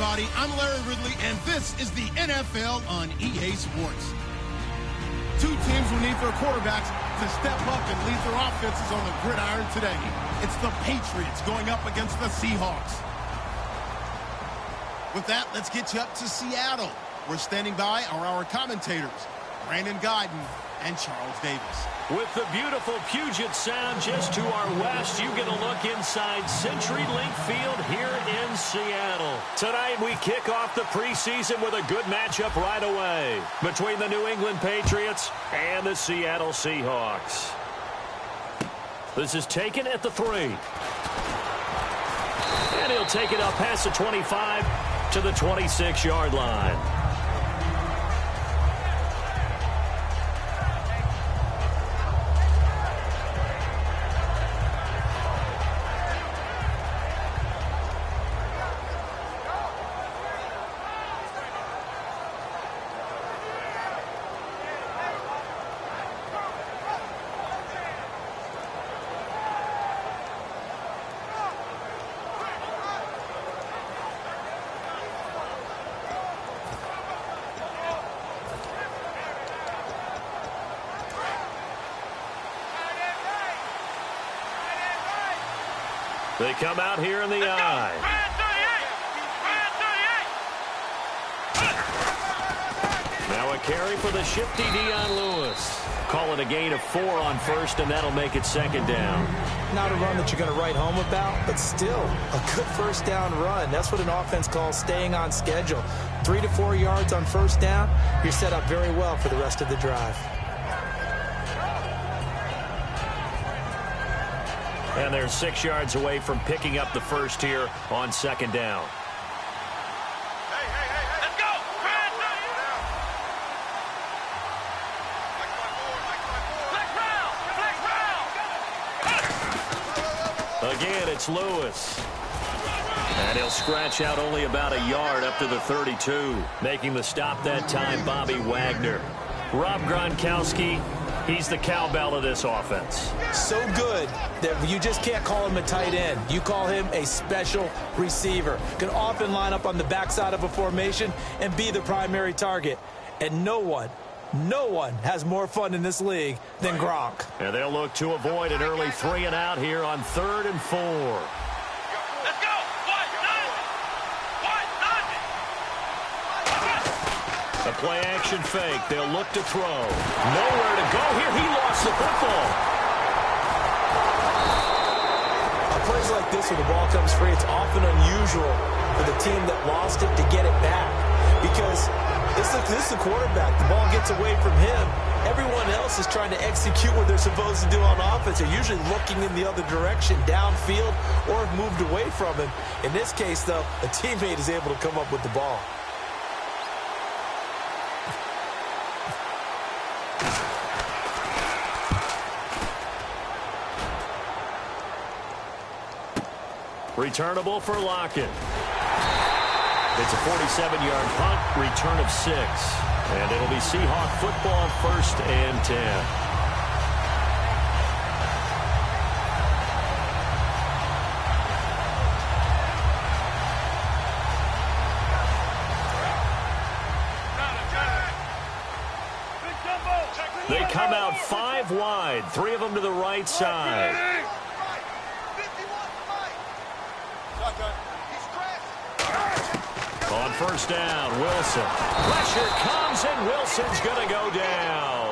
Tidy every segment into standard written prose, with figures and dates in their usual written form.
everybody. I'm Larry Ridley, and this is the NFL on EA Sports. Two teams will need their quarterbacks to step up and lead their offenses on the gridiron today. It's the Patriots going up against the Seahawks. With that, let's get you up to Seattle. We're standing by are our commentators, Brandon Guyton and Charles Davis. With the beautiful Puget Sound just to our west, you get a look inside CenturyLink Field here in Seattle. Tonight we kick off the preseason with a good matchup right away between the New England Patriots and the Seattle Seahawks. This is taken at the 3. And he'll take it up past the 25 to the 26-yard line. They come out here in the eye. Now a carry for the shifty Dion Lewis. Call it a gain of 4 on first, and that'll make it second down. Not a run that you're going to write home about, but still a good first down run. That's what an offense calls staying on schedule. 3 to 4 yards on first down, you're set up very well for the rest of the drive. And they're 6 yards away from picking up the first here on second down. Let's go! Flex round! Again, it's Lewis. And he'll scratch out only about a yard up to the 32. Making the stop that time, Bobby Wagner. Rob Gronkowski, he's the cowbell of this offense. So good that you just can't call him a tight end. You call him a special receiver. Can often line up on the backside of a formation and be the primary target. And no one has more fun in this league than Gronk. And they'll look to avoid an early 3 and out here on 3rd and 4. Let's go! A play-action fake. They'll look to throw. Nowhere to go here. He lost the football. On plays like this, when the ball comes free, it's often unusual for the team that lost it to get it back. Because this is the quarterback. The ball gets away from him. Everyone else is trying to execute what they're supposed to do on offense. They're usually looking in the other direction, downfield, or have moved away from him. In this case, though, a teammate is able to come up with the ball. Returnable for Lockett. It's a 47-yard punt, return of 6. And it'll be Seahawk football, 1st and 10. They come out 5 wide, 3 of them to the right side. On first down, Wilson. Pressure comes, and Wilson's going to go down.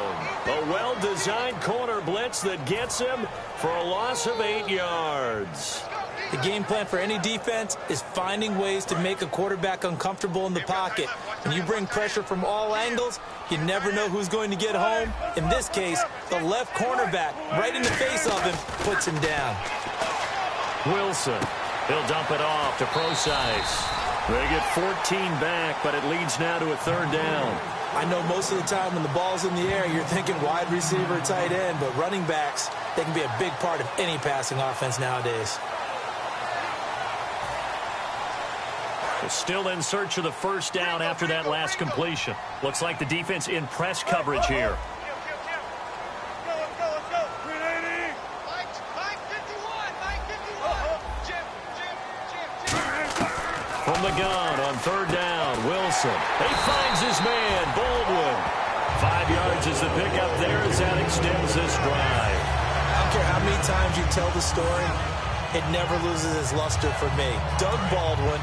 A well-designed corner blitz that gets him for a loss of 8 yards. The game plan for any defense is finding ways to make a quarterback uncomfortable in the pocket. When you bring pressure from all angles, you never know who's going to get home. In this case, the left cornerback, right in the face of him, puts him down. Wilson, he'll dump it off to Procise. They get 14 back, but it leads now to a 3rd down. I know most of the time when the ball's in the air, you're thinking wide receiver, tight end, but running backs, they can be a big part of any passing offense nowadays. Still in search of the first down after that last completion. Looks like the defense in press coverage here. From the gun on third down, Wilson. He finds his man, Baldwin. 5 yards is the pickup there as that extends this drive. I don't care how many times you tell the story, it never loses its luster for me. Doug Baldwin,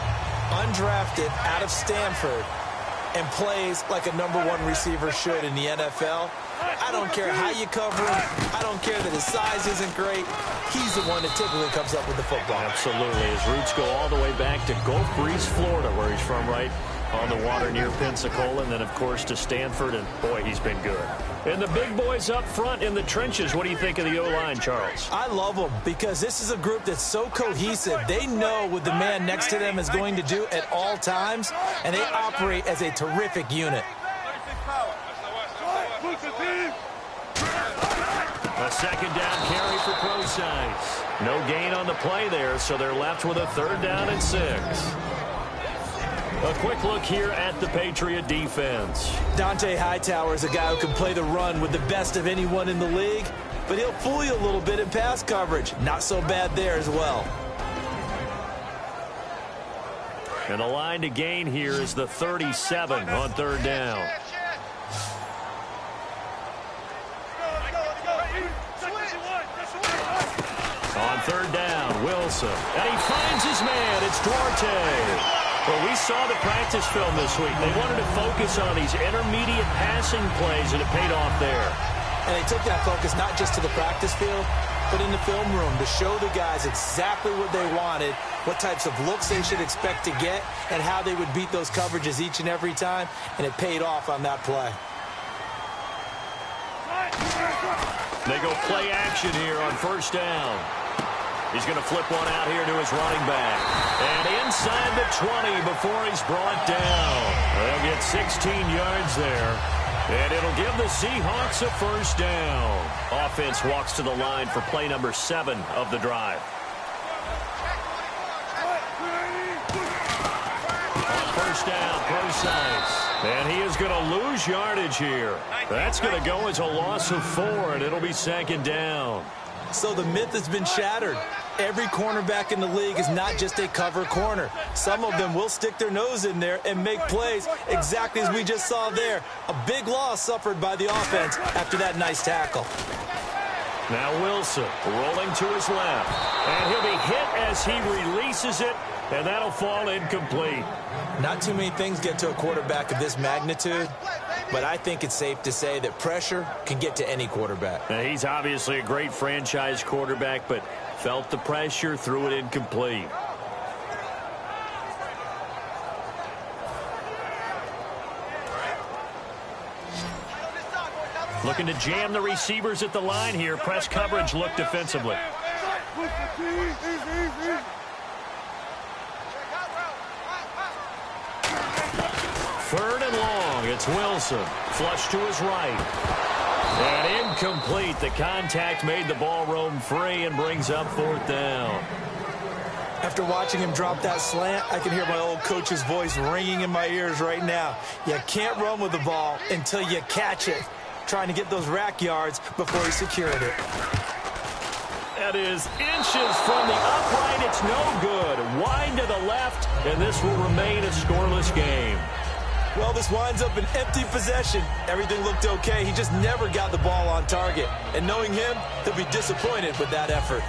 undrafted out of Stanford, and plays like a #1 receiver should in the NFL. I don't care how you cover him. I don't care that his size isn't great. He's the one that typically comes up with the football. Absolutely. His roots go all the way back to Gulf Breeze, Florida, where he's from, right on the water near Pensacola, and then, of course, to Stanford, and, boy, he's been good. And the big boys up front in the trenches, what do you think of the O-line, Charles? I love them because this is a group that's so cohesive. They know what the man next to them is going to do at all times, and they operate as a terrific unit. A second down carry for Procise. No gain on the play there, so they're left with a 3rd down and 6. A quick look here at the Patriot defense. Dante Hightower is a guy who can play the run with the best of anyone in the league, but he'll fool you a little bit in pass coverage. Not so bad there as well. And the line to gain here is the 37 on 3rd down. On 3rd down, Wilson. And he finds his man. It's Duarte. Well, we saw the practice film this week. They wanted to focus on these intermediate passing plays, and it paid off there. And they took that focus not just to the practice field, but in the film room to show the guys exactly what they wanted, what types of looks they should expect to get, and how they would beat those coverages each and every time, and it paid off on that play. They go play action here on 1st down. He's going to flip one out here to his running back. And inside the 20 before he's brought down. They'll get 16 yards there. And it'll give the Seahawks a 1st down. Offense walks to the line for play number 7 of the drive. On 1st down, Procise. And he is going to lose yardage here. That's going to go as a loss of 4, and it'll be 2nd down. So the myth has been shattered. Every cornerback in the league is not just a cover corner. Some of them will stick their nose in there and make plays exactly as we just saw there. A big loss suffered by the offense after that nice tackle. Now Wilson rolling to his left. And he'll be hit as he releases it, and that'll fall incomplete. Not too many things get to a quarterback of this magnitude, but I think it's safe to say that pressure can get to any quarterback. Now, he's obviously a great franchise quarterback, but felt the pressure, threw it incomplete. Looking to jam the receivers at the line here. Press coverage look defensively. 3rd and long. It's Wilson. Flush to his right. And incomplete. The contact made the ball roam free and brings up 4th down. After watching him drop that slant, I can hear my old coach's voice ringing in my ears right now. You can't run with the ball until you catch it. Trying to get those rack yards before he secured it. That is inches from the upright. It's no good. Wide to the left, and this will remain a scoreless game. Well, this winds up an empty possession. Everything looked okay. He just never got the ball on target. And knowing him, he'll be disappointed with that effort.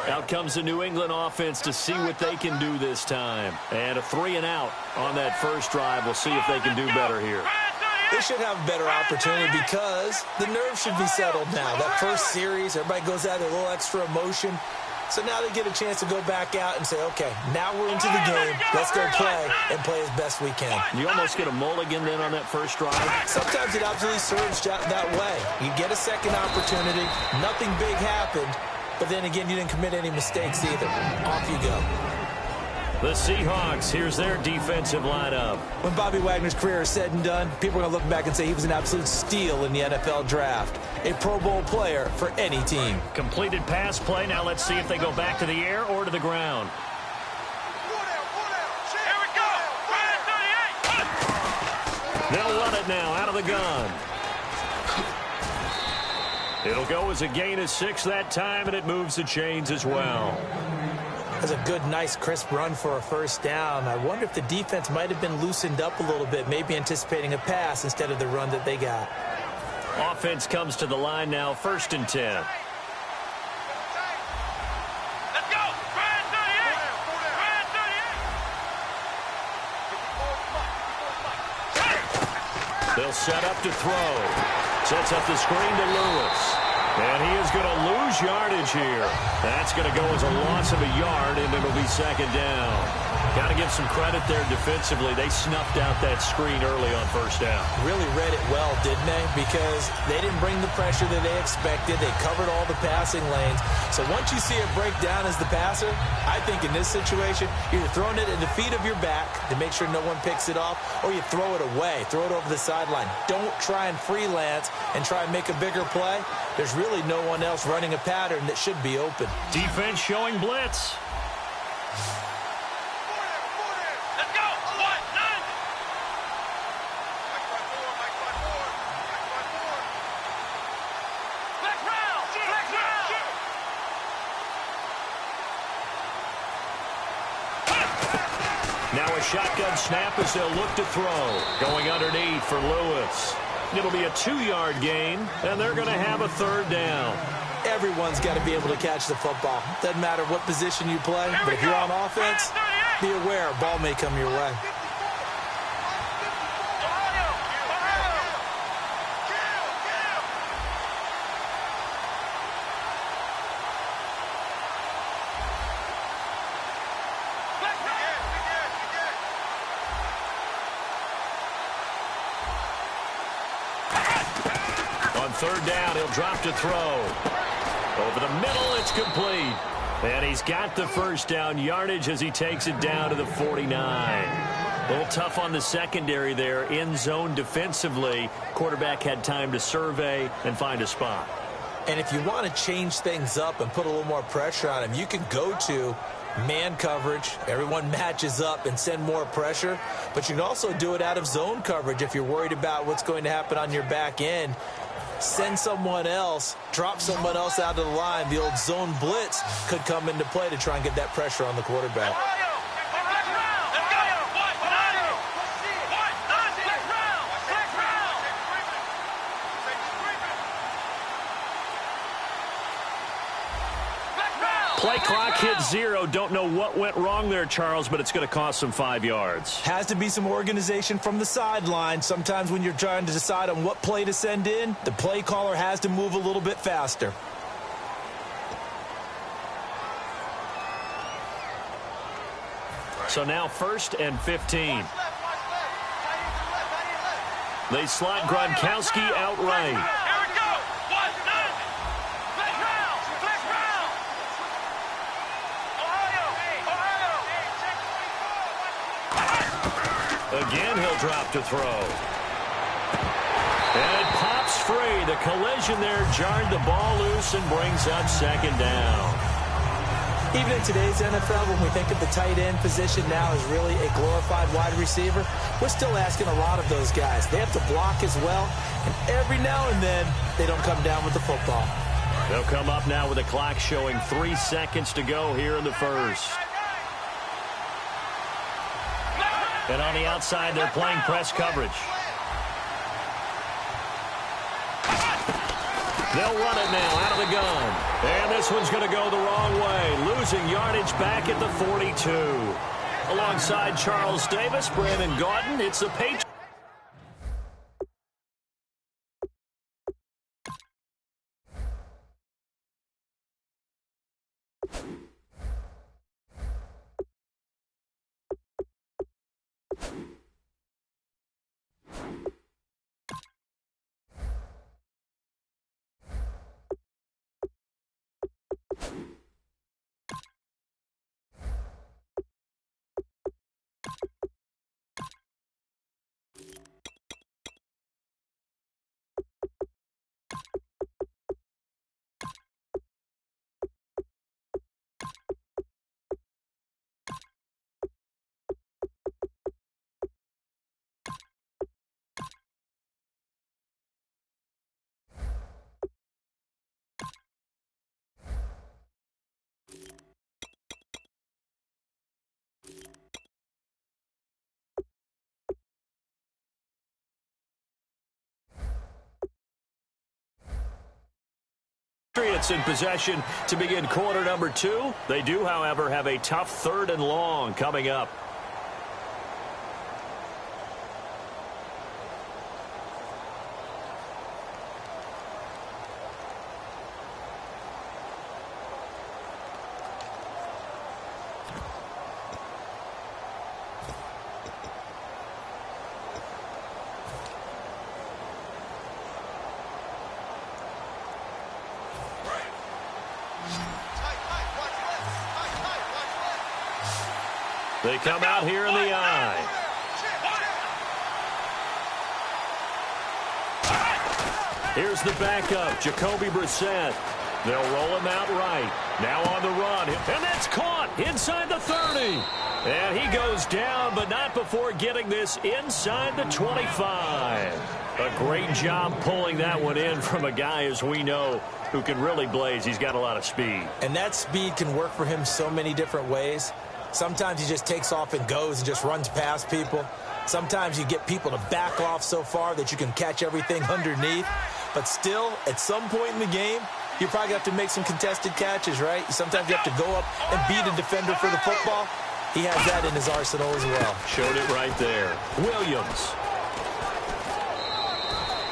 Out comes the New England offense to see what they can do this time. And a 3 and out on that first drive. We'll see if they can do better here. They should have a better opportunity because the nerves should be settled now. That first series, everybody goes out with a little extra emotion. So now they get a chance to go back out and say, okay, now we're into the game. Let's go play and play as best we can. You almost get a mulligan then on that first drive. Sometimes it absolutely serves that way. You get a second opportunity. Nothing big happened. But then again, you didn't commit any mistakes either. Off you go. The Seahawks, here's their defensive lineup. When Bobby Wagner's career is said and done, people are going to look back and say he was an absolute steal in the NFL draft. A Pro Bowl player for any team. Completed pass play. Now let's see if they go back to the air or to the ground. Here we go. Ryan 38. They'll run it now out of the gun. It'll go as a gain of 6 that time, and it moves the chains as well. That's a good, nice, crisp run for a first down. I wonder if the defense might have been loosened up a little bit, maybe anticipating a pass instead of the run that they got. Offense comes to the line now, 1st and 10. Let's go. Ryan 38. Ryan 38. They'll set up to throw. Sets up the screen to Lewis. And he is going to lose yardage here. That's going to go as a loss of a yard, and it'll be 2nd down. Got to give some credit there defensively. They snuffed out that screen early on 1st down. Really read it well, didn't they? Because they didn't bring the pressure that they expected. They covered all the passing lanes. So once you see it break down as the passer, I think in this situation, you're throwing it at the feet of your back to make sure no one picks it off, or you throw it away, throw it over the sideline. Don't try and freelance and try and make a bigger play. There's really no one else running a pattern that should be open. Defense showing blitz. Let's go. 1-9. Flex round. Flex round. Now a shotgun snap as they'll look to throw. Going underneath for Lewis. It'll be a 2-yard gain, and they're going to have a 3rd down. Everyone's got to be able to catch the football. Doesn't matter what position you play, but if you're on offense, be aware a ball may come your way. On 3rd down, he'll drop to throw. Over the middle, it's complete. And he's got the 1st down yardage as he takes it down to the 49. A little tough on the secondary there. In zone defensively. Quarterback had time to survey and find a spot. And if you want to change things up and put a little more pressure on him, you can go to man coverage. Everyone matches up and send more pressure. But you can also do it out of zone coverage if you're worried about what's going to happen on your back end. Send someone else, drop someone else out of the line. The old zone blitz could come into play to try and get that pressure on the quarterback. Play clock hit 0. Don't know what went wrong there, Charles, but it's going to cost them 5 yards. Has to be some organization from the sideline. Sometimes when you're trying to decide on what play to send in, the play caller has to move a little bit faster. So now 1st and 15. They slot Gronkowski outright. Again, he'll drop to throw. And it pops free. The collision there jarred the ball loose and brings up 2nd down. Even in today's NFL, when we think of the tight end position now as really a glorified wide receiver, we're still asking a lot of those guys. They have to block as well, and every now and then, they don't come down with the football. They'll come up now with a clock showing 3 seconds to go here in the 1st. And on the outside, they're playing press coverage. They'll run it now out of the gun. And this one's going to go the wrong way. Losing yardage back at the 42. Alongside Charles Davis, Brandon Gaudin, it's the Patriots. Patriots in possession to begin quarter number 2. They do, however, have a tough 3rd and long coming up. They come out here in the eye. Here's the backup, Jacoby Brissett. They'll roll him out right. Now on the run, and that's caught inside the 30. And he goes down, but not before getting this inside the 25. A great job pulling that one in from a guy, as we know, who can really blaze. He's got a lot of speed. And that speed can work for him so many different ways. Sometimes he just takes off and goes and just runs past people. Sometimes you get people to back off so far that you can catch everything underneath. But still, at some point in the game, you probably have to make some contested catches, right? Sometimes you have to go up and beat a defender for the football. He has that in his arsenal as well. Showed it right there. Williams.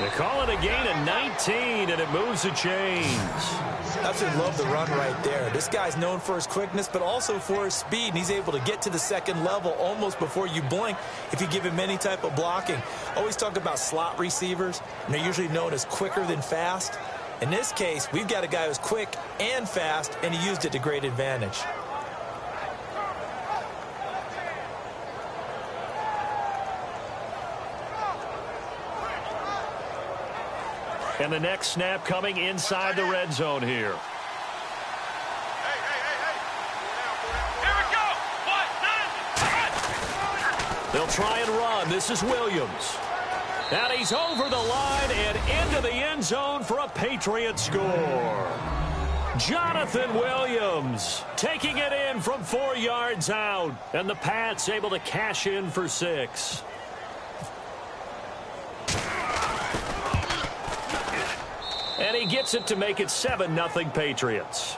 They call it a gain of 19, and it moves the chains. Absolutely love the run right there. This guy's known for his quickness, but also for his speed, and he's able to get to the second level almost before you blink if you give him any type of blocking. Always talk about slot receivers, and they're usually known as quicker than fast. In this case, we've got a guy who's quick and fast, and he used it to great advantage. And the next snap coming inside the red zone here. Hey. Here we go. 1, 9. They'll try and run. This is Williams. And he's over the line and into the end zone for a Patriot score. Jonathan Williams taking it in from 4 yards out. And the Pats able to cash in for 6. And he gets it to make it 7-0 Patriots.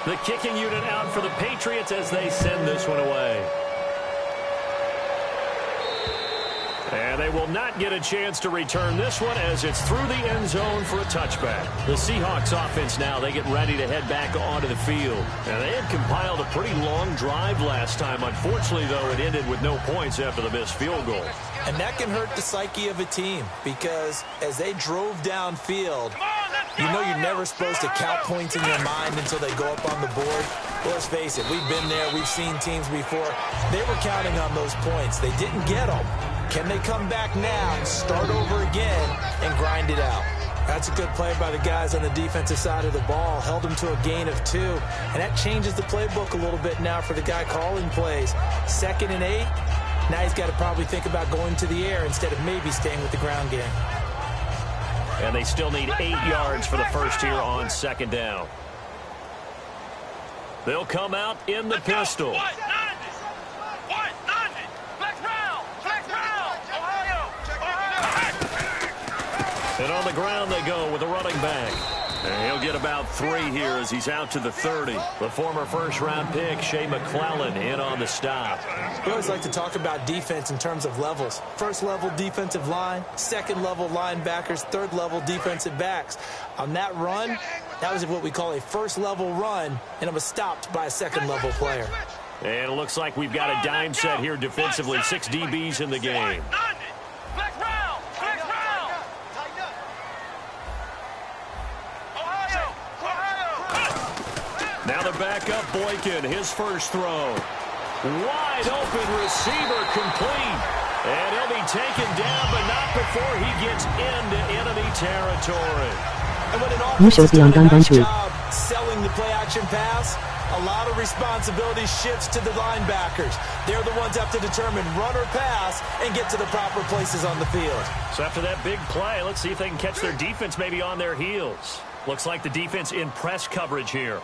The kicking unit out for the Patriots as they send this one away. And they will not get a chance to return this one as it's through the end zone for a touchback. The Seahawks offense now, they get ready to head back onto the field. And they had compiled a pretty long drive last time. Unfortunately, though, it ended with no points after the missed field goal. And that can hurt the psyche of a team because as they drove downfield, you know you're never supposed to count points in your mind until they go up on the board. Well, let's face it, we've been there. We've seen teams before. They were counting on those points. They didn't get them. Can they come back now, start over again, and grind it out? That's a good play by the guys on the defensive side of the ball. Held them to a gain of 2. And that changes the playbook a little bit now for the guy calling plays. 2nd and 8. Now he's got to probably think about going to the air instead of maybe staying with the ground game. And they still need 8 yards for the first here on 2nd down. They'll come out in the pistol. And on the ground they go with a running back. And he'll get about 3 here as he's out to the 30. The former first-round pick, Shea McClellan, in on the stop. We always like to talk about defense in terms of levels. First-level defensive line, second-level linebackers, third-level defensive backs. On that run, that was what we call a first-level run, and it was stopped by a second-level player. And it looks like we've got a dime set here defensively. 6 DBs in the game. Now the backup, Boykin, his first throw. Wide open receiver complete. And he'll be taken down, but not before he gets into enemy territory. And when an offense does a nice job selling the play-action pass, a lot of responsibility shifts to the linebackers. They're the ones that have to determine run or pass and get to the proper places on the field. So after that big play, let's see if they can catch their defense maybe on their heels. Looks like the defense in press coverage here.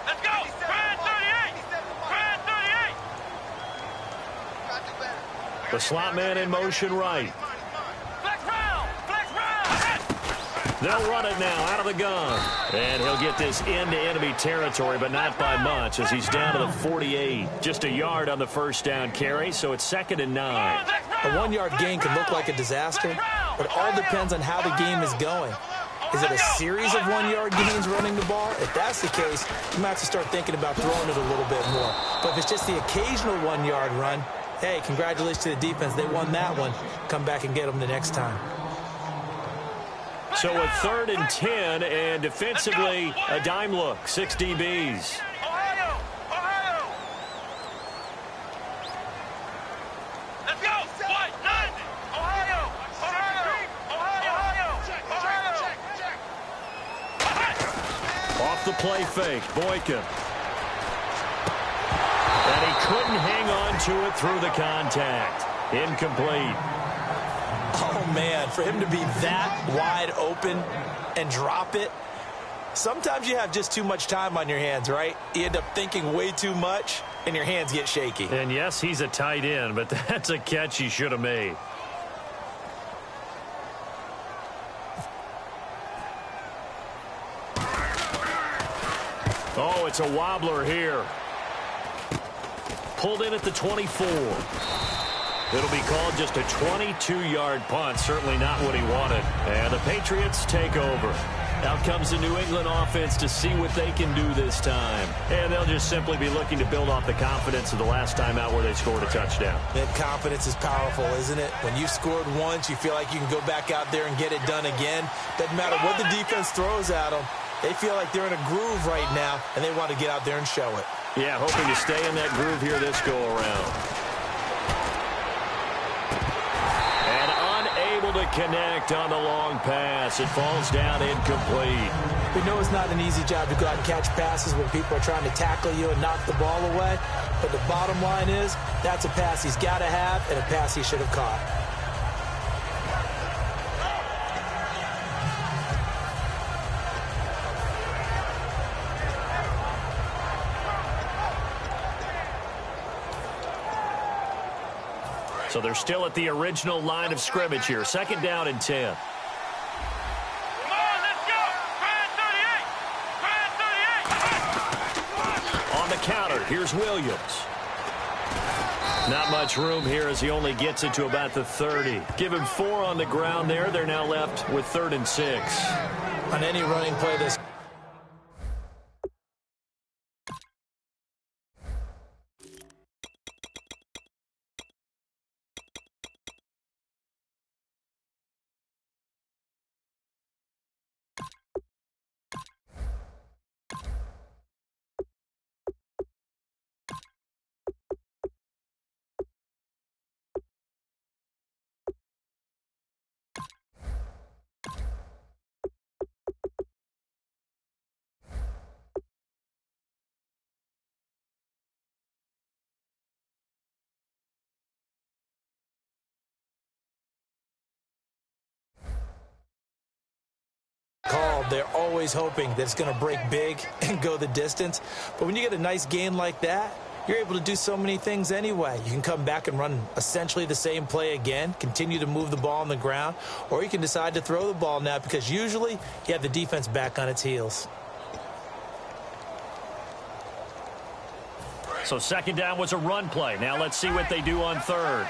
Let's go! Brand 38! Brand 38! The slot man in motion right. Flex round! Flex round! They'll run it now out of the gun. And he'll get this into enemy territory, but not by much as he's down to the 48. Just a yard on the first down carry, so it's 2nd and 9. A 1-yard gain can look like a disaster, but it all depends on how the game is going. Is it a series of 1-yard gains running the ball? If that's the case, you might have to start thinking about throwing it a little bit more. But if it's just the occasional 1-yard run, hey, congratulations to the defense. They won that one. Come back and get them the next time. So a 3rd and 10, and defensively, a dime look, 6 DBs. Ohio! Ohio! Let's go! What? 9! Ohio! Ohio! Ohio! Ohio! Off the play fake, Boykin. And he couldn't hang on to it through the contact. Incomplete. Oh, man, for him to be that wide open and drop it, sometimes you have just too much time on your hands, right? You end up thinking way too much, and your hands get shaky. And, yes, he's a tight end, but that's a catch he should have made. Oh, it's a wobbler here. Pulled in at the 24. It'll be called just a 22-yard punt. Certainly not what he wanted. And the Patriots take over. Out comes the New England offense to see what they can do this time. And they'll just simply be looking to build off the confidence of the last time out where they scored a touchdown. That confidence is powerful, isn't it? When you've scored once, you feel like you can go back out there and get it done again. Doesn't matter what the defense throws at them. They feel like they're in a groove right now, and they want to get out there and show it. Yeah, hoping to stay in that groove here this go-around. To connect on the long pass. It falls down incomplete. We know it's not an easy job to go out and catch passes when people are trying to tackle you and knock the ball away. But the bottom line is, that's a pass he's got to have and a pass he should have caught. So they're still at the original line of scrimmage here. 2nd down and 10. Come on, let's go! Grand 38! On the counter, here's Williams. Not much room here as he only gets it to about the 30. Give him 4 on the ground there. They're now left with 3rd and 6. On any running play this called, they're always hoping that it's going to break big and go the distance. But when you get a nice gain like that, you're able to do so many things anyway. You can come back and run essentially the same play again, continue to move the ball on the ground, or you can decide to throw the ball now because usually you have the defense back on its heels. So 2nd down was a run play. Now let's see what they do on 3rd.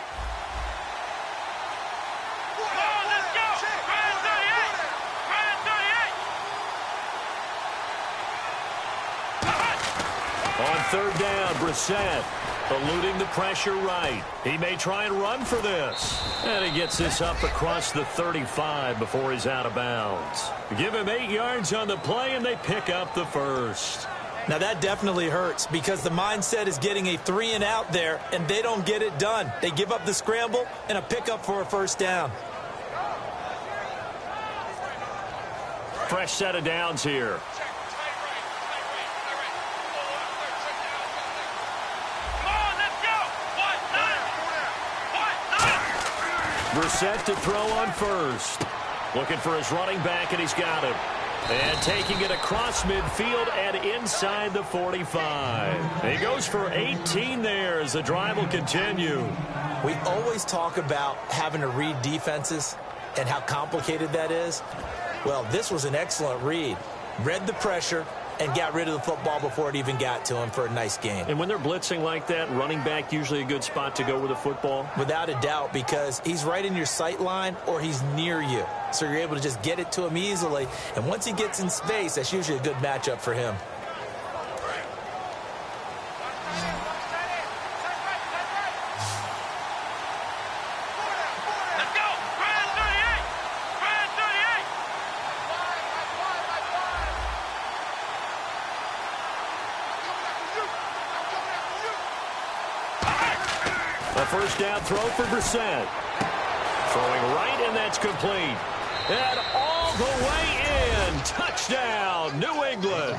On 3rd down, Brissett eluding the pressure right. He may try and run for this. And he gets this up across the 35 before he's out of bounds. Give him 8 yards on the play, and they pick up the 1st. Now that definitely hurts because the mindset is getting a 3-and-out there, and they don't get it done. They give up the scramble and a pickup for a 1st down. Fresh set of downs here. Brissett to throw on 1st. Looking for his running back, and he's got him. And taking it across midfield and inside the 45. He goes for 18 there as the drive will continue. We always talk about having to read defenses and how complicated that is. Well, this was an excellent read. Read the pressure and got rid of the football before it even got to him for a nice gain. And when they're blitzing like that, running back usually a good spot to go with the football? Without a doubt, because he's right in your sight line or he's near you. So you're able to just get it to him easily. And once he gets in space, that's usually a good matchup for him. First down throw for Brissett. Throwing right, and that's complete. And all the way in. Touchdown, New England.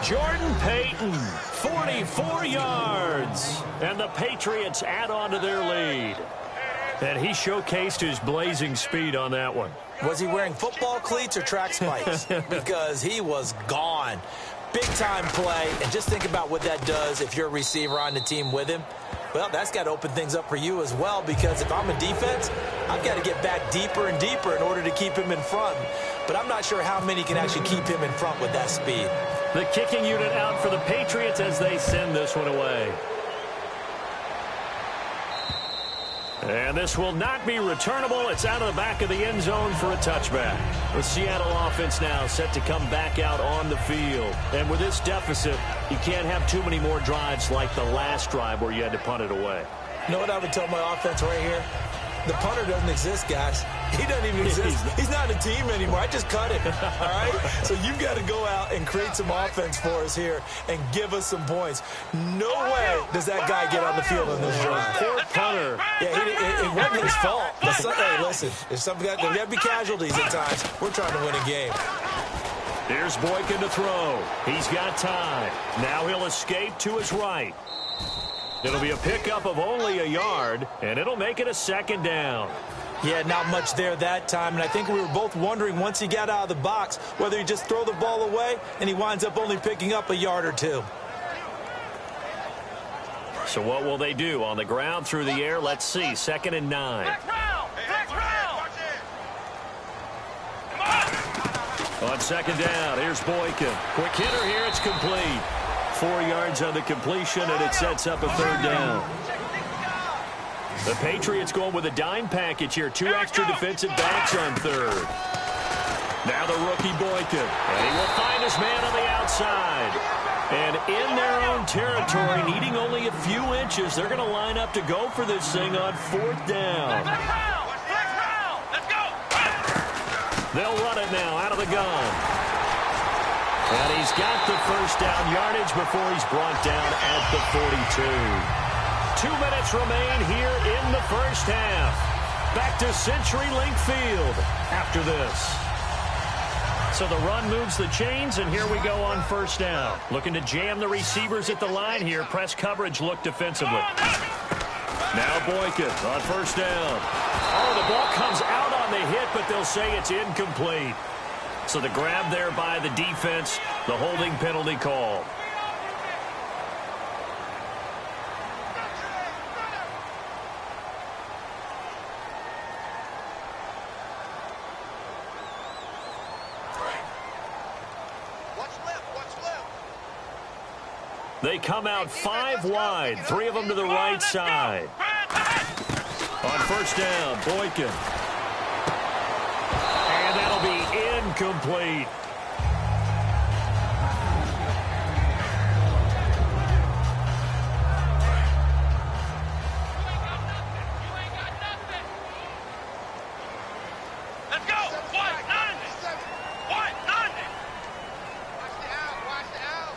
Jordan Payton, 44 yards. And the Patriots add on to their lead. And he showcased his blazing speed on that one. Was he wearing football cleats or track spikes? Because he was gone. Big-time play, and just think about what that does if you're a receiver on the team with him. Well, that's got to open things up for you as well, because if I'm a defense, I've got to get back deeper and deeper in order to keep him in front. But I'm not sure how many can actually keep him in front with that speed. The kicking unit out for the Patriots as they send this one away. And this will not be returnable. It's out of the back of the end zone for a touchback. The Seattle offense now set to come back out on the field. And with this deficit, you can't have too many more drives like the last drive where you had to punt it away. You know what I would tell my offense right here? The punter doesn't exist, guys. He doesn't even exist. He's not a team anymore. I just cut him, all right? So you've got to go out and create some offense for us here and give us some points. No way does that guy get on the field on this drive. Poor punter. Yeah, it wasn't his fault. Hey, listen, there's got to be casualties at times. We're trying to win a game. Here's Boykin to throw. He's got time. Now he'll escape to his right. It'll be a pickup of only a yard, and it'll make it a second down. Yeah, not much there that time, and I think we were both wondering once he got out of the box whether he'd just throw the ball away, and he winds up only picking up a yard or two. So what will they do? On the ground, through the air, let's see. 2nd and 9. Next round! On 2nd down, here's Boykin. Quick hitter here, it's complete. 4 yards on the completion, and it sets up a 3rd down. The Patriots going with a dime package here. 2 extra defensive backs on 3rd. Now the rookie Boykin, and he will find his man on the outside. And in their own territory, needing only a few inches, they're going to line up to go for this thing on 4th down. Let's go! They'll run it now out of the gun. And he's got the first down yardage before he's brought down at the 42. 2 minutes remain here in the first half. Back to CenturyLink Field after this. So the run moves the chains, and here we go on 1st down. Looking to jam the receivers at the line here. Press coverage look defensively. Now Boykin on 1st down. Oh, the ball comes out on the hit, but they'll say it's incomplete. So the grab there by the defense, the holding penalty call. They come out 5 wide, 3 of them to the right side. On 1st down, Boykin. And that'll be incomplete. Let's go! White, 90! White, 90! Watch the out!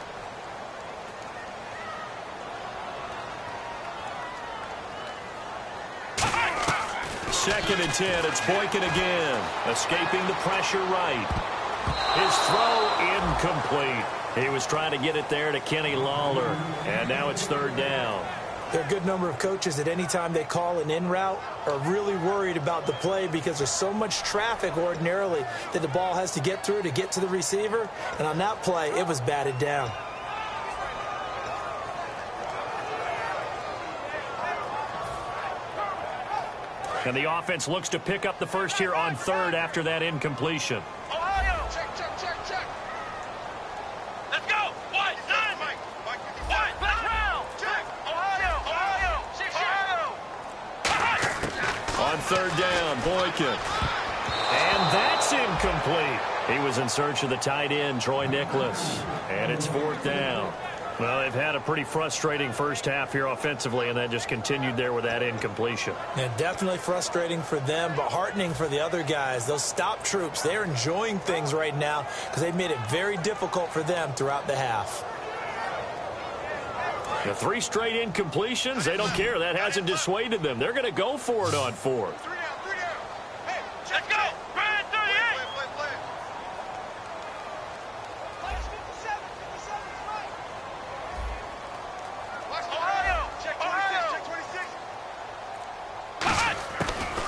2nd and 10. It's Boykin again. Escaping the pressure right. His throw incomplete. He was trying to get it there to Kenny Lawler. And now it's 3rd down. There are a good number of coaches that any time they call an in route are really worried about the play because there's so much traffic ordinarily that the ball has to get through to get to the receiver. And on that play, it was batted down. And the offense looks to pick up the first here on third after that incompletion. Ohio! Check. Let's go! White, 9! White, back round! Check! Ohio! 6 Ohio! On third down, Boykin. And that's incomplete. He was in search of the tight end, Troy Nicholas. And it's fourth down. Well, they've had a pretty frustrating first half here offensively, and that just continued there with that incompletion. Yeah, definitely frustrating for them, but heartening for the other guys. Those stop troops, they're enjoying things right now because they've made it very difficult for them throughout the half. The 3 straight incompletions, they don't care. That hasn't dissuaded them. They're going to go for it on fourth. Let's go! Brad, 38! Ohio! Check 26!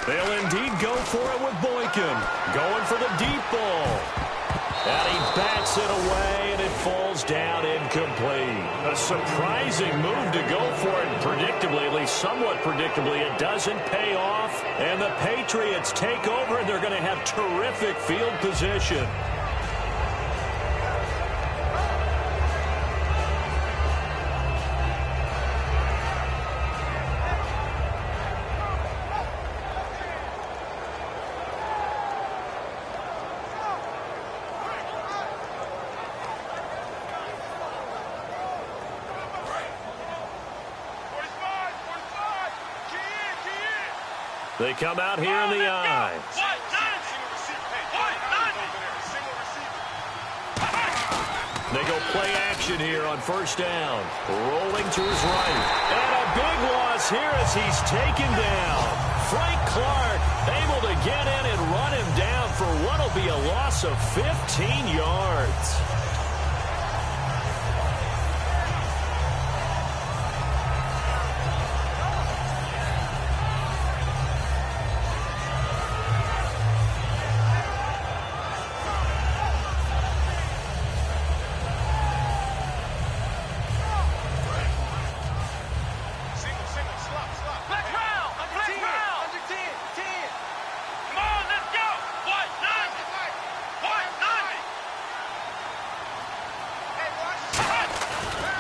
They'll indeed go for it with Boykin. Going for the deep ball. And he bats it away, and it falls down incomplete. A surprising move to go for it, and predictably, at least somewhat predictably, it doesn't pay off. And the Patriots take over, and they're going to have terrific field position. They come out here in the eye. They go play action here on first down. Rolling to his right. And a big loss here as he's taken down. Frank Clark able to get in and run him down for what will be a loss of 15 yards.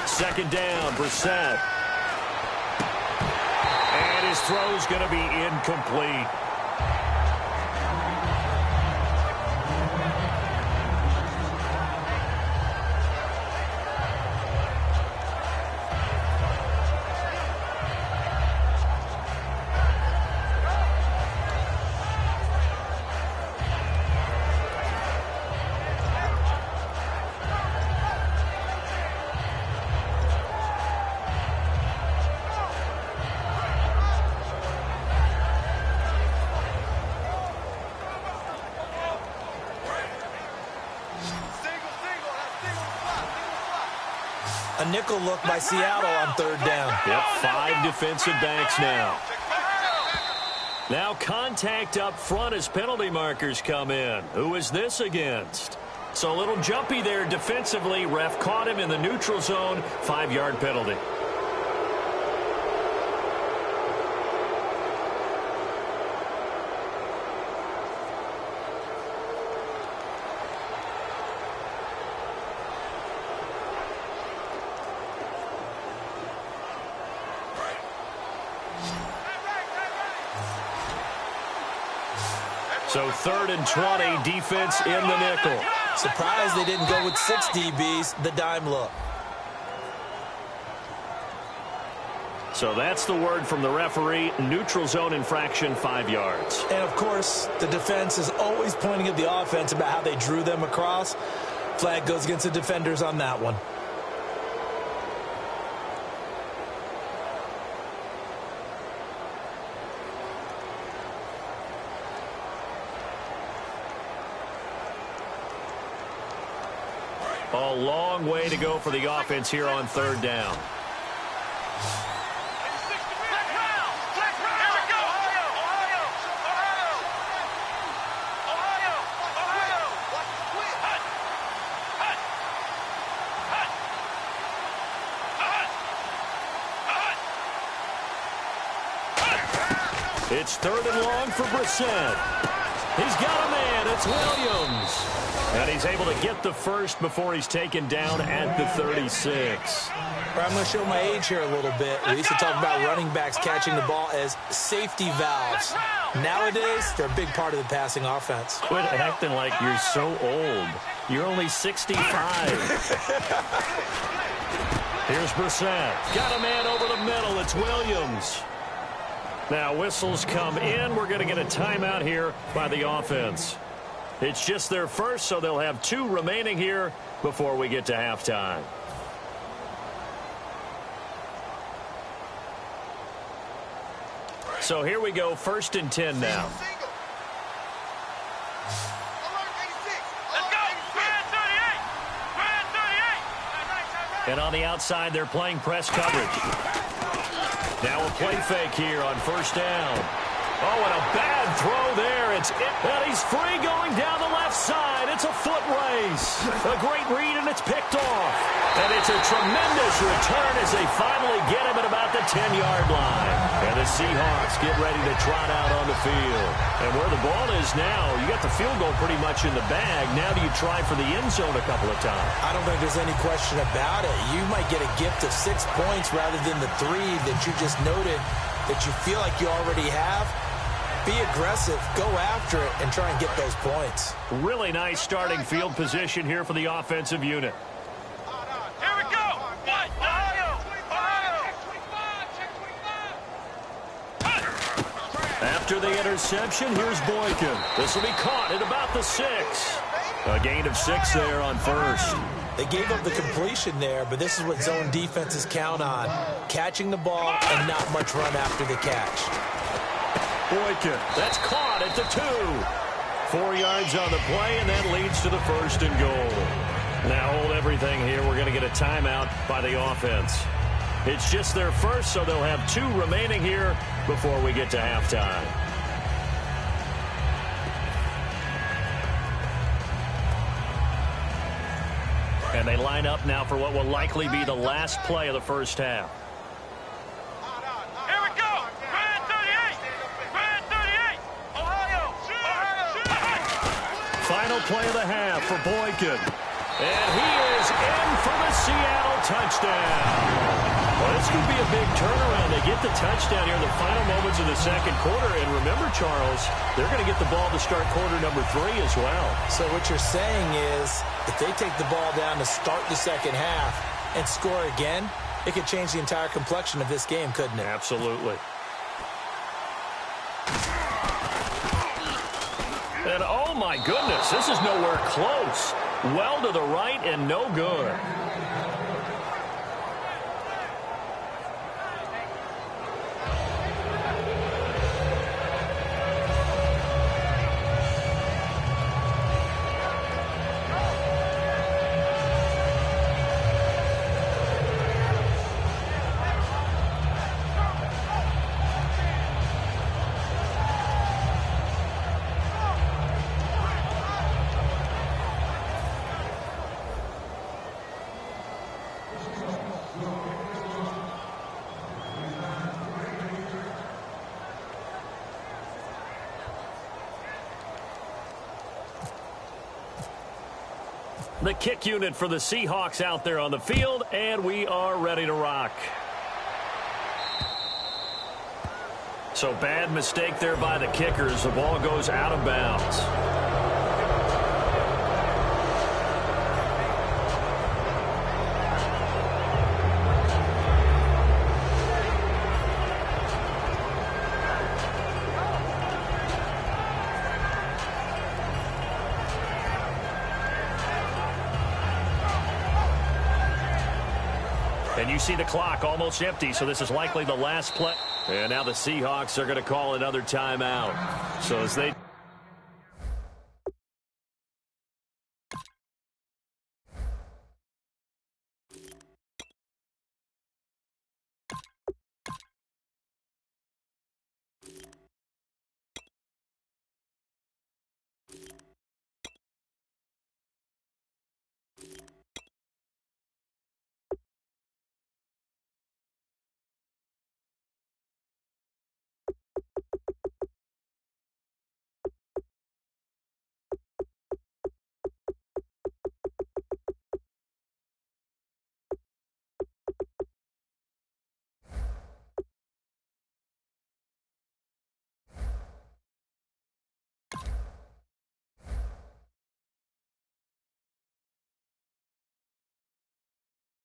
Second down, Brissett. And his throw's going to be incomplete. A nickel look by Seattle on third down. Yep, 5 defensive backs now. Now contact up front as penalty markers come in. Who is this against? So a little jumpy there defensively. Ref caught him in the neutral zone. 5-yard penalty. So 3rd and 20, defense in the nickel. Surprised they didn't go with 6 DBs, the dime look. So that's the word from the referee. Neutral zone infraction, 5 yards. And, of course, the defense is always pointing at the offense about how they drew them across. Flag goes against the defenders on that one. A long way to go for the offense here on 3rd down. It's 3rd and long for Brissett. He's got a man. It's Williams. And he's able to get the first before he's taken down at the 36. I'm going to show my age here a little bit. We used to talk about running backs catching the ball as safety valves. Nowadays, they're a big part of the passing offense. Quit acting like you're so old. You're only 65. Here's Brissett. Got a man over the middle. It's Williams. Now whistles come in. We're going to get a timeout here by the offense. It's just their first, so they'll have 2 remaining here before we get to halftime. So here we go, 1st and 10 now. And on the outside, they're playing press coverage. Now a play fake here on 1st down. Oh, and a bad throw there. It's it. And he's free going down the left side. It's a foot race. A great read, and it's picked off. And it's a tremendous return as they finally get him at about the 10-yard line. And the Seahawks get ready to trot out on the field. And where the ball is now, you got the field goal pretty much in the bag. Now do you try for the end zone a couple of times? I don't think there's any question about it. You might get a gift of 6 points rather than the 3 that you just noted that you feel like you already have. Be aggressive, go after it, and try and get those points. Really nice starting field position here for the offensive unit. Here we go. Ohio. After the interception, here's Boykin. This will be caught at about the 6. A gain of 6 there on 1st. They gave up the completion there, but this is what zone defenses count on. Catching the ball and not much run after the catch. Boykin, that's caught at the 2. 4 yards on the play, and that leads to the 1st and goal. Now hold everything here. We're going to get a timeout by the offense. It's just their first, so they'll have 2 remaining here before we get to halftime. And they line up now for what will likely be the last play of the first half. Here we go. Red 38. Red 38. Ohio. Final play of the half for Boykin. And he is in for the Seattle touchdown. Well, this could be a big turnaround. They get the touchdown here in the final moments of the second quarter. And remember, Charles, they're going to get the ball to start quarter number 3 as well. So what you're saying is if they take the ball down to start the second half and score again, it could change the entire complexion of this game, couldn't it? Absolutely. And oh my goodness, this is nowhere close. Well to the right and no good. The kick unit for the Seahawks out there on the field, and we are ready to rock. So bad mistake there by the kickers. The ball goes out of bounds. And you see the clock almost empty, so this is likely the last play. And now the Seahawks are going to call another timeout. So as they...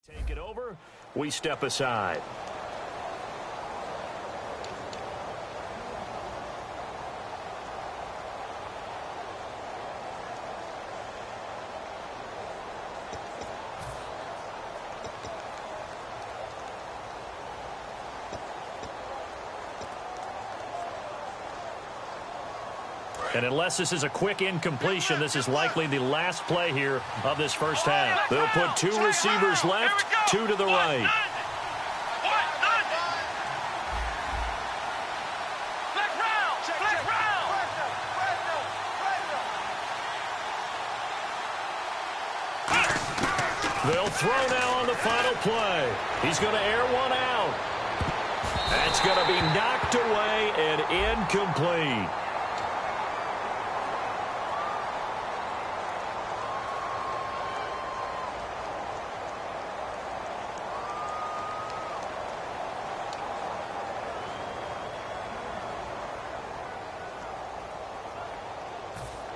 Take it over. We step aside. And unless this is a quick incompletion, this is likely the last play here of this first half. They'll put two receivers left, two to the right. They'll throw now on the final play. He's going to air one out. That's going to be knocked away and incomplete.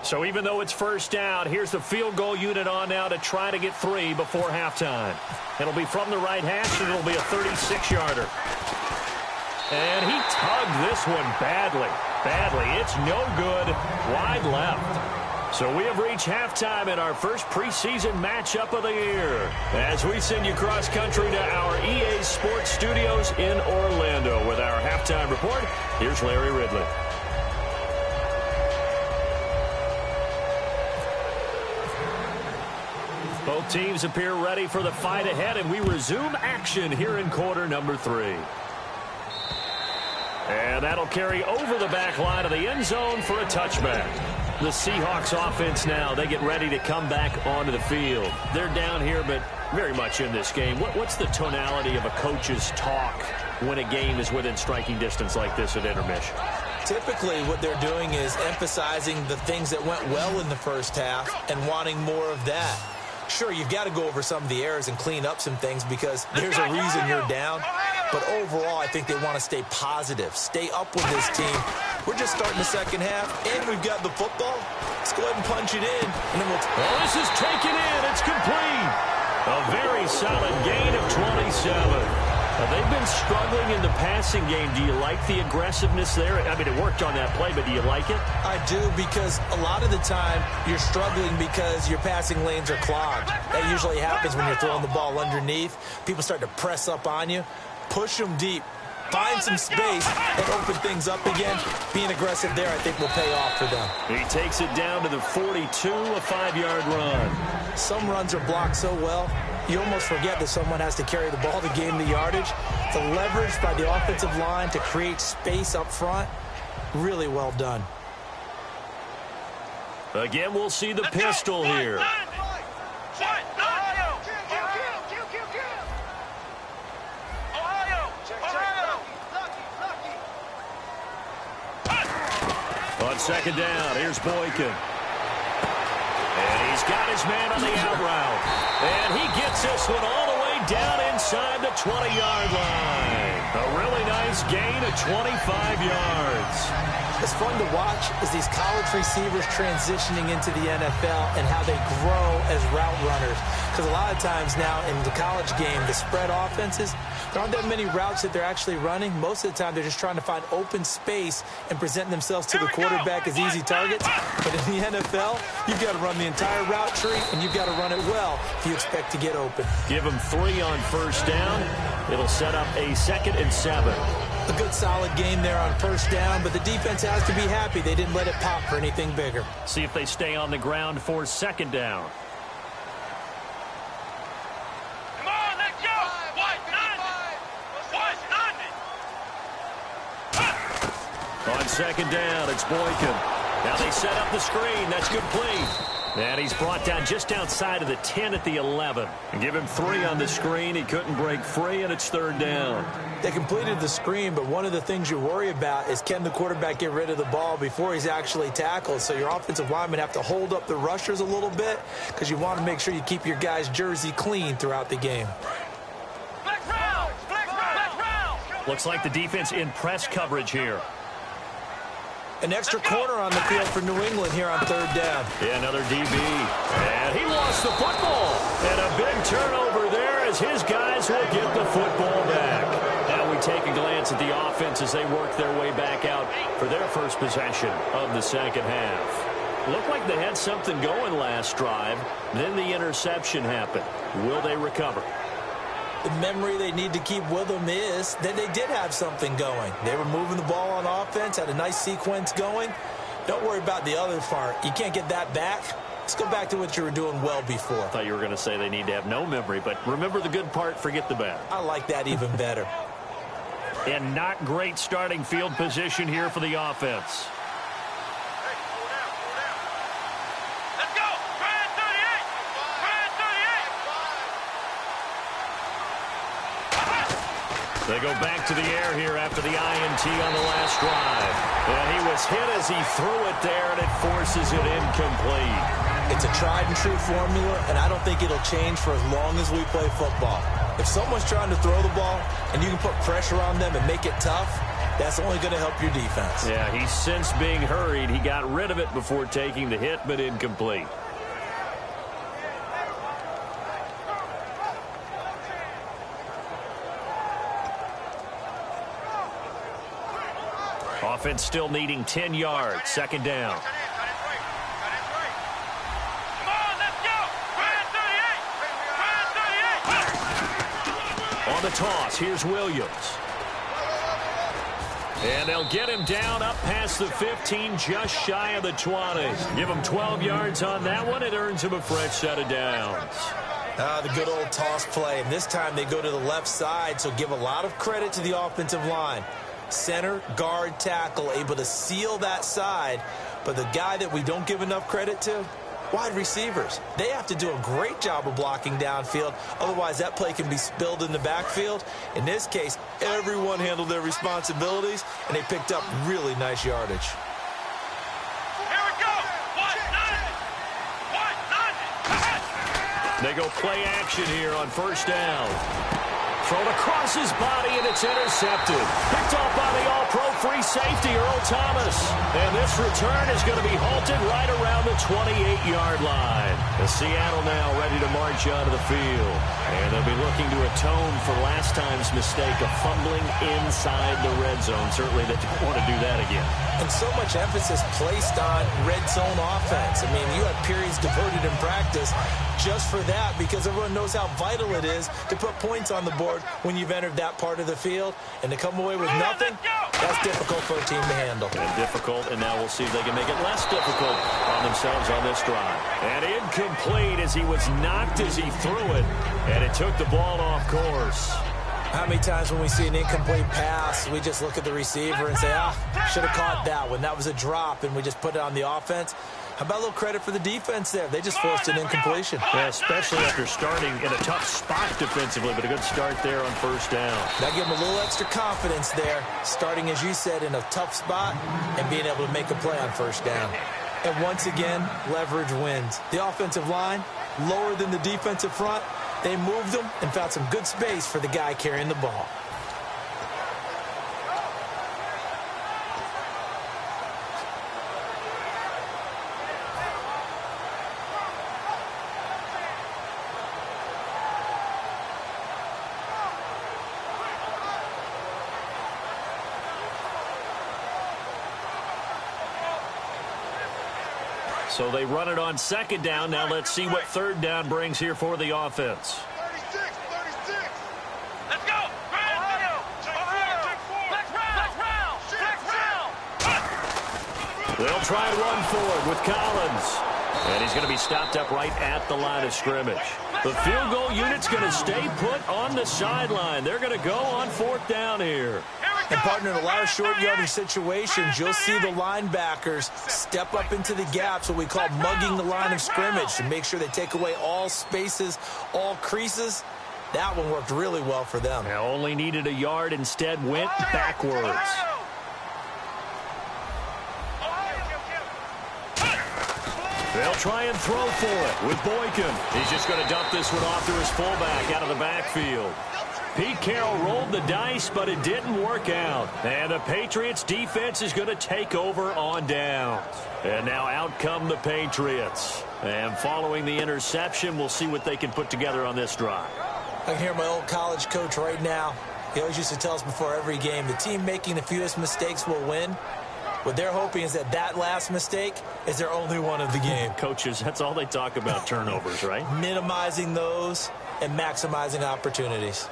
So even though it's first down, here's the field goal unit on now to try to get 3 before halftime. It'll be from the right hash, and it'll be a 36-yarder. And he tugged this one badly. It's no good. Wide left. So we have reached halftime in our first preseason matchup of the year. As we send you cross-country to our EA Sports Studios in Orlando with our halftime report, here's Larry Ridley. Both teams appear ready for the fight ahead, and we resume action here in quarter number 3. And that'll carry over the back line of the end zone for a touchback. The Seahawks offense now, they get ready to come back onto the field. They're down here, but very much in this game. What's the tonality of a coach's talk when a game is within striking distance like this at intermission? Typically, what they're doing is emphasizing the things that went well in the first half and wanting more of that. Sure, you've got to go over some of the errors and clean up some things because there's a reason you're down. But overall, I think they want to stay positive, stay up with this team. We're just starting the second half, and we've got the football. Let's go ahead and punch it in. And then well, this is taken in. It's complete. A very solid gain of 27. They've been struggling in the passing game. Do you like the aggressiveness there? I mean, it worked on that play, but do you like it? I do, because a lot of the time you're struggling because your passing lanes are clogged. That usually happens when you're throwing the ball underneath. People start to press up on you. Push them deep. Find some space and open things up again. Being aggressive there, I think, will pay off for them. He takes it down to the 42, a 5-yard run. Some runs are blocked so well, you almost forget that someone has to carry the ball to gain the yardage. The leverage by the offensive line to create space up front, really well done. Again, we'll see the pistol here. On second down, here's Boykin. And he's got his man on the out route. And he gets this one all the way down inside the 20-yard line. A really nice gain of 25 yards. It's fun to watch as these college receivers transitioning into the NFL and how they grow as route runners. Because a lot of times now in the college game, the spread offenses, there aren't that many routes that they're actually running. Most of the time, they're just trying to find open space and present themselves to the quarterback as easy targets. But in the NFL, you've got to run the entire route tree, and you've got to run it well if you expect to get open. Give them 3 on first down. It'll set up a 2nd and 7. A good solid game there on first down, but the defense has to be happy they didn't let it pop for anything bigger. See if they stay on the ground for 2nd down. Come on, let's go! On 2nd down, it's Boykin. Now they set up the screen. That's complete. And he's brought down just outside of the 10 at the 11. Give him 3 on the screen. He couldn't break free, and it's 3rd down. They completed the screen, but one of the things you worry about is can the quarterback get rid of the ball before he's actually tackled? So your offensive linemen have to hold up the rushers a little bit because you want to make sure you keep your guys' jersey clean throughout the game. Looks like the defense in press coverage here. An extra corner on the field for New England here on 3rd down. Yeah, another DB. And he lost the football. And a big turnover there as his guys will get the football back. Now we take a glance at the offense as they work their way back out for their first possession of the second half. Looked like they had something going last drive. Then the interception happened. Will they recover? The memory they need to keep with them is that they did have something going. They were moving the ball on offense, had a nice sequence going. Don't worry about the other part. You can't get that back. Let's go back to what you were doing well before. I thought you were going to say they need to have no memory, but remember the good part, forget the bad. I like that even better. And not great starting field position here for the offense. Let's go! Brad 38! Brad 38! They go back to the air here after the INT on the last drive. And he was hit as he threw it there, and it forces it incomplete. It's a tried-and-true formula, and I don't think it'll change for as long as we play football. If someone's trying to throw the ball and you can put pressure on them and make it tough, that's only going to help your defense. Yeah, he's since being hurried. He got rid of it before taking the hit, but incomplete. Offense still needing 10 yards. Second down. On the toss, here's Williams. And they'll get him down up past the 15, just shy of the 20. Give him 12 yards on that one. It earns him a fresh set of downs. The good old toss play. And this time they go to the left side, so give a lot of credit to the offensive line. Center, guard, tackle, able to seal that side. But the guy that we don't give enough credit to, wide receivers. They have to do a great job of blocking downfield. Otherwise, that play can be spilled in the backfield. In this case, everyone handled their responsibilities, and they picked up really nice yardage. Here we go! What? None! They go play action here on first down. Thrown across his body, and it's intercepted. Picked off by the all-pro free safety, Earl Thomas. And this return is going to be halted right around the 28-yard line. The Seattle now ready to march onto the field. And they'll be looking to atone for last time's mistake of fumbling inside the red zone. Certainly they don't want to do that again. And so much emphasis placed on red zone offense. I mean, you have periods devoted in practice just for that, because everyone knows how vital it is to put points on the board when you've entered that part of the field. And to come away with nothing, that's difficult for a team to handle. And difficult, and now we'll see if they can make it less difficult on themselves on this drive. And incomplete as he was knocked as he threw it, and it took the ball off course. How many times when we see an incomplete pass, we just look at the receiver and say, should have caught that one. That was a drop, and we just put it on the offense. How about a little credit for the defense there? They just forced an incompletion. Yeah, especially after starting in a tough spot defensively, but a good start there on first down. That gave them a little extra confidence there, starting, as you said, in a tough spot and being able to make a play on first down. And once again, leverage wins. The offensive line, lower than the defensive front, they moved them and found some good space for the guy carrying the ball. So they run it on second down. Now let's see what third down brings here for the offense. 36. Let's go! Ohio! Next round! They'll try and run forward with Collins. And he's going to be stopped up right at the line of scrimmage. The field goal unit's going to stay put on the sideline. They're going to go on fourth down here. And, partner, in a lot of short yardage situations, you'll see the linebackers step up into the gaps, what we call mugging the line of scrimmage, to make sure they take away all spaces, all creases. That one worked really well for them. Now only needed a yard, instead went backwards. They'll try and throw for it with Boykin. He's just going to dump this one off to his fullback out of the backfield. Pete Carroll rolled the dice, but it didn't work out. And the Patriots defense is going to take over on downs. And now out come the Patriots. And following the interception, we'll see what they can put together on this drive. I can hear my old college coach right now. He always used to tell us before every game, the team making the fewest mistakes will win. What they're hoping is that last mistake is their only one of the game. Coaches, that's all they talk about, turnovers, right? Minimizing those and maximizing opportunities.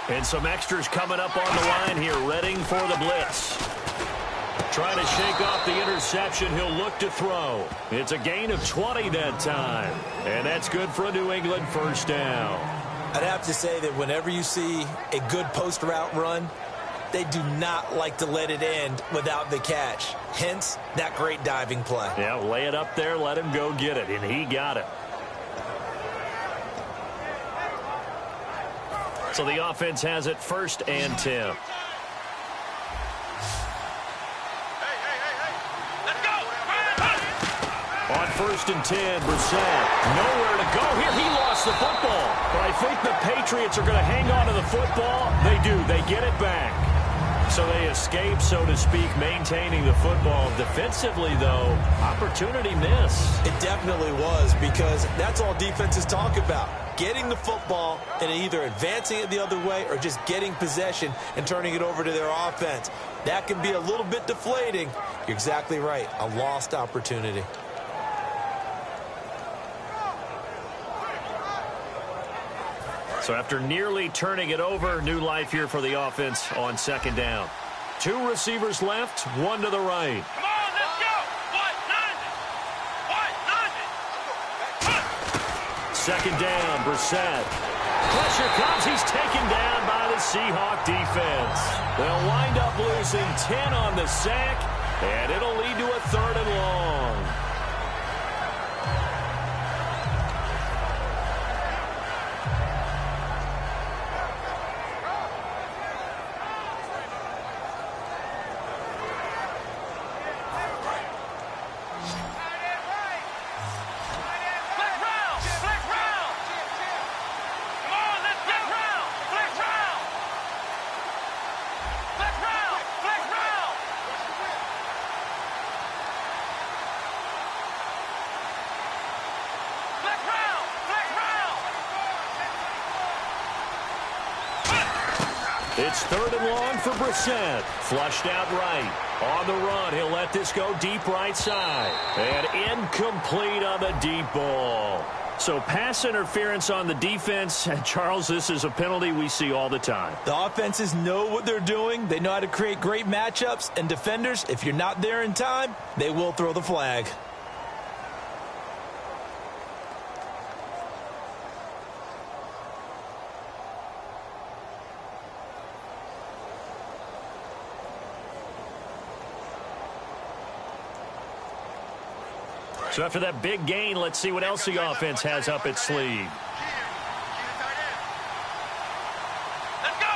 And some extras coming up on the line here, readying for the blitz. Trying to shake off the interception. He'll look to throw. It's a gain of 20 that time. And that's good for a New England first down. I'd have to say that whenever you see a good post route run, they do not like to let it end without the catch. Hence, that great diving play. Yeah, lay it up there, let him go get it. And he got it. So the offense has it 1st and 10. Let's go! On 1st and 10, Brissett. Nowhere to go here. He lost the football. But I think the Patriots are going to hang on to the football. They do. They get it back. So they escape, so to speak, maintaining the football. Defensively, though, opportunity miss. It definitely was, because that's all defenses talk about. Getting the football and either advancing it the other way or just getting possession and turning it over to their offense. That can be a little bit deflating. You're exactly right. A lost opportunity. So after nearly turning it over, new life here for the offense on 2nd down. 2 receivers left, 1 to the right. Come on, let's go! Second down, Brissett. Pressure comes. He's taken down by the Seahawk defense. They'll wind up losing 10 on the sack, and it'll lead to a 3rd and long. It's 3rd and long for Brissett. Flushed out right. On the run, he'll let this go deep right side. And incomplete on the deep ball. So pass interference on the defense. And Charles, this is a penalty we see all the time. The offenses know what they're doing. They know how to create great matchups. And defenders, if you're not there in time, they will throw the flag. So after that big gain, let's see what else the offense has up its sleeve. Let's go!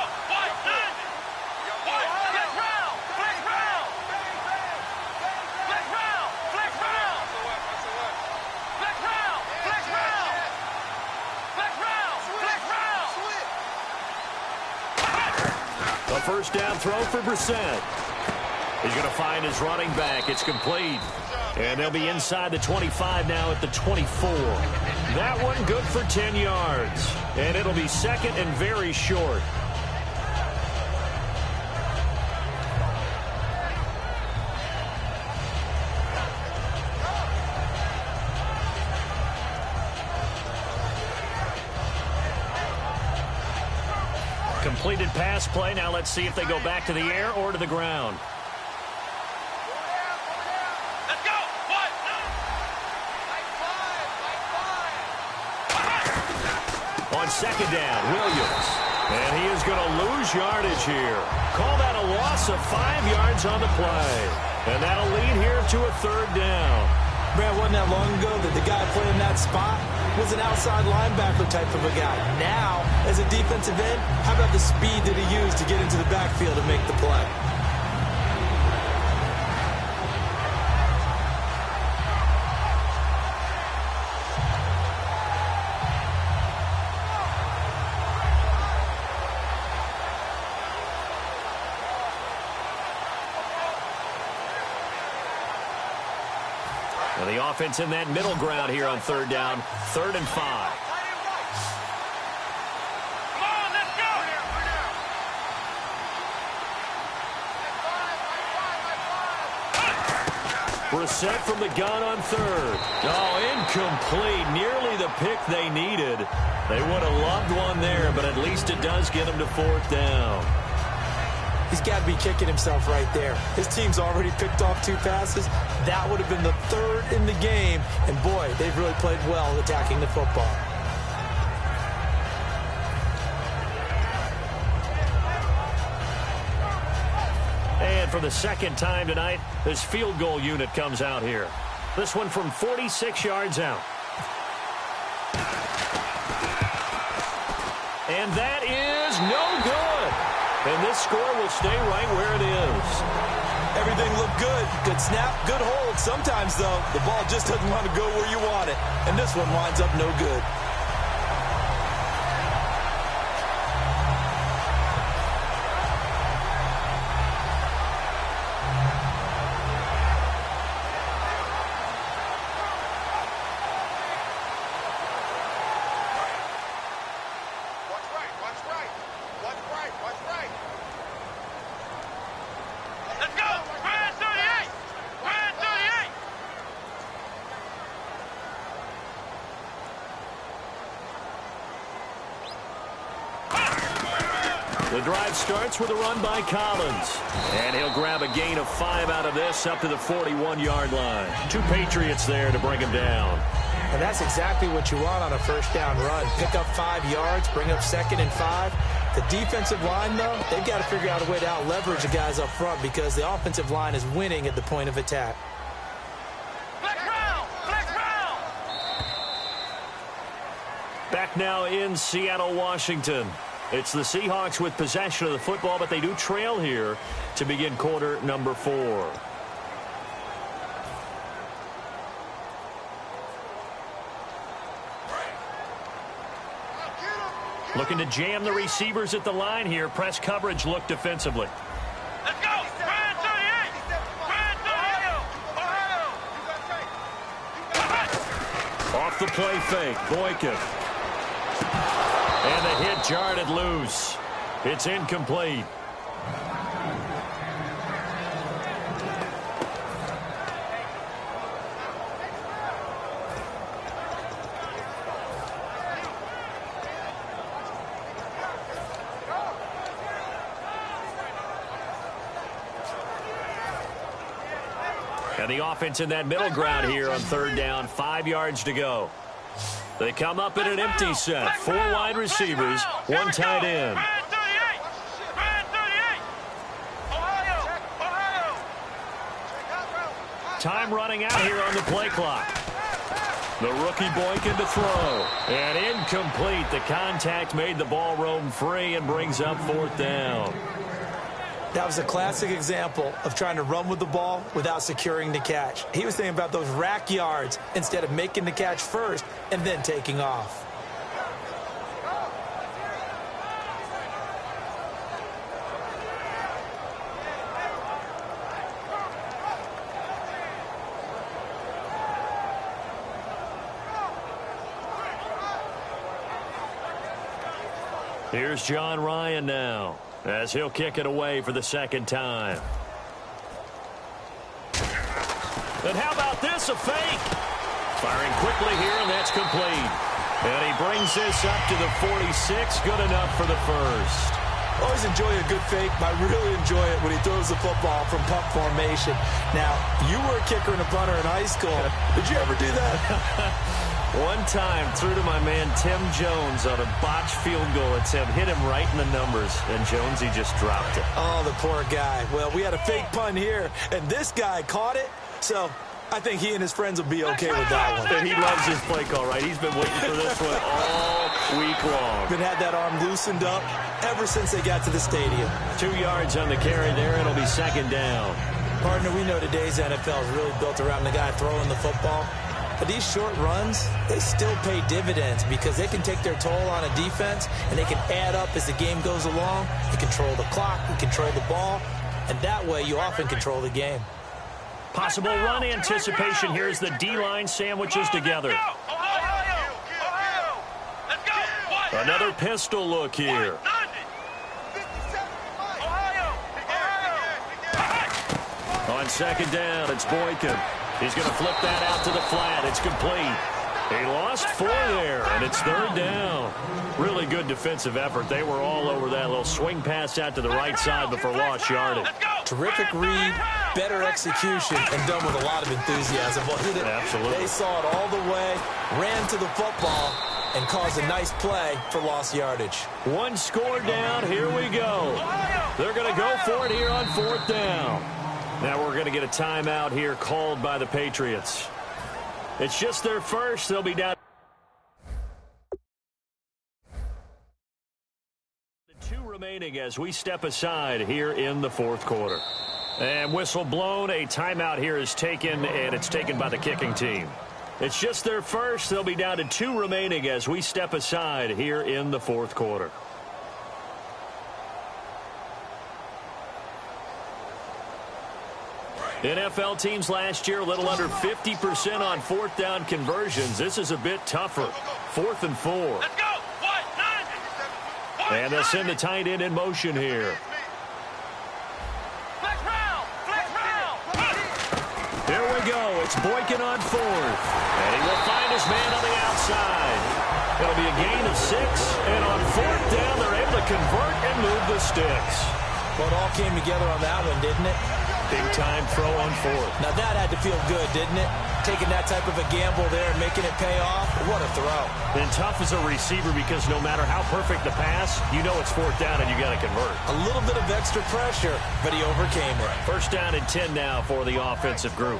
A 1st down throw for Brissett. He's going to find his running back. It's complete. And they'll be inside the 25 now at the 24. That one good for 10 yards. And it'll be 2nd and very short. Completed pass play. Now let's see if they go back to the air or to the ground. On 2nd down, Williams. And he is going to lose yardage here. Call that a loss of 5 yards on the play. And that'll lead here to a third down. Brad, wasn't that long ago that the guy playing that spot was an outside linebacker type of a guy. Now, as a defensive end, how about the speed that he used to get into the backfield and make the play? And the offense in that middle ground here on third down, 3rd and 5. Come on, let's go! Brissett from the gun on 3rd. Oh, incomplete. Nearly the pick they needed. They would have loved one there, but at least it does get them to 4th down. He's got to be kicking himself right there. His team's already picked off 2 passes. That would have been the 3rd in the game. And, boy, they've really played well attacking the football. And for the second time tonight, this field goal unit comes out here. This one from 46 yards out. And that is no good. And this score will stay right where it is. Everything looked good. Good snap, good hold. Sometimes, though, the ball just doesn't want to go where you want it. And this one winds up no good. Let's go! Brand 38! Brand 38! The drive starts with a run by Collins. And he'll grab a gain of 5 out of this up to the 41-yard line. 2 Patriots there to bring him down. And that's exactly what you want on a first down run. Pick up 5 yards, bring up 2nd and 5. The defensive line, though, they've got to figure out a way to out-leverage the guys up front because the offensive line is winning at the point of attack. Flex round! Flex round! Back now in Seattle, Washington. It's the Seahawks with possession of the football, but they do trail here to begin quarter number 4. Looking to jam the receivers at the line here. Press coverage look defensively. Let's go! Brand 38! Brand 38! Off the play fake, Boykin. And the hit jarred loose. It's incomplete. And the offense in that middle ground here on third down, 5 yards to go. They come up in an empty set. 4 wide receivers, 1 tight end. Brand 38! Brand 38! Ohio! Ohio! Time running out here on the play clock. The rookie Boykin to throw. And incomplete. The contact made the ball roam free and brings up 4th down. That was a classic example of trying to run with the ball without securing the catch. He was thinking about those rack yards instead of making the catch first and then taking off. Here's John Ryan now, as he'll kick it away for the 2nd time. And how about this, a fake? Firing quickly here, and that's complete. And he brings this up to the 46, good enough for the first. Always enjoy a good fake, but I really enjoy it when he throws the football from punt formation. Now, you were a kicker and a punter in high school. Did you ever do that? One time through to my man Tim Jones on a botched field goal attempt. Hit him right in the numbers, and Jones, he just dropped it. Oh, the poor guy. Well, we had a fake punt here, and this guy caught it, so I think he and his friends will be okay with that one. And he loves his play call, right? He's been waiting for this one all week long. Been had that arm loosened up ever since they got to the stadium. 2 yards on the carry there. It'll be second down. Partner, we know today's NFL is really built around the guy throwing the football. But these short runs, they still pay dividends because they can take their toll on a defense, and they can add up as the game goes along. You control the clock, you control the ball, and that way you often control the game. Possible run anticipation here as the D-line sandwiches together. Another pistol look here. On second down, it's Boykin. He's going to flip that out to the flat. It's complete. He lost 4 there, and it's third down. Really good defensive effort. They were all over that little swing pass out to the right side before lost yardage. Terrific read, better execution, and done with a lot of enthusiasm. Absolutely. They saw it all the way, ran to the football, and caused a nice play for lost yardage. One score down. Here we go. They're going to go for it here on fourth down. Now we're going to get a timeout here called by the Patriots. It's just their first. They'll be down. 2 remaining as we step aside here in the fourth quarter. And whistle blown. A timeout here is taken, and it's taken by the kicking team. It's just their first. They'll be down to 2 remaining as we step aside here in the fourth quarter. NFL teams last year a little under 50% on fourth down conversions. This is a bit tougher. 4th and 4. Let's go. And they'll send the tight end in motion here. Flex round. Here we go. It's Boykin on 4th. And he will find his man on the outside. It'll be a gain of 6. And on 4th down, they're able to convert and move the sticks. Well, it all came together on that one, didn't it? Big-time throw on 4th. Now, that had to feel good, didn't it? Taking that type of a gamble there and making it pay off. What a throw. And tough as a receiver because no matter how perfect the pass, you know it's 4th down and you got to convert. A little bit of extra pressure, but he overcame it. First down and 10 now for the offensive group.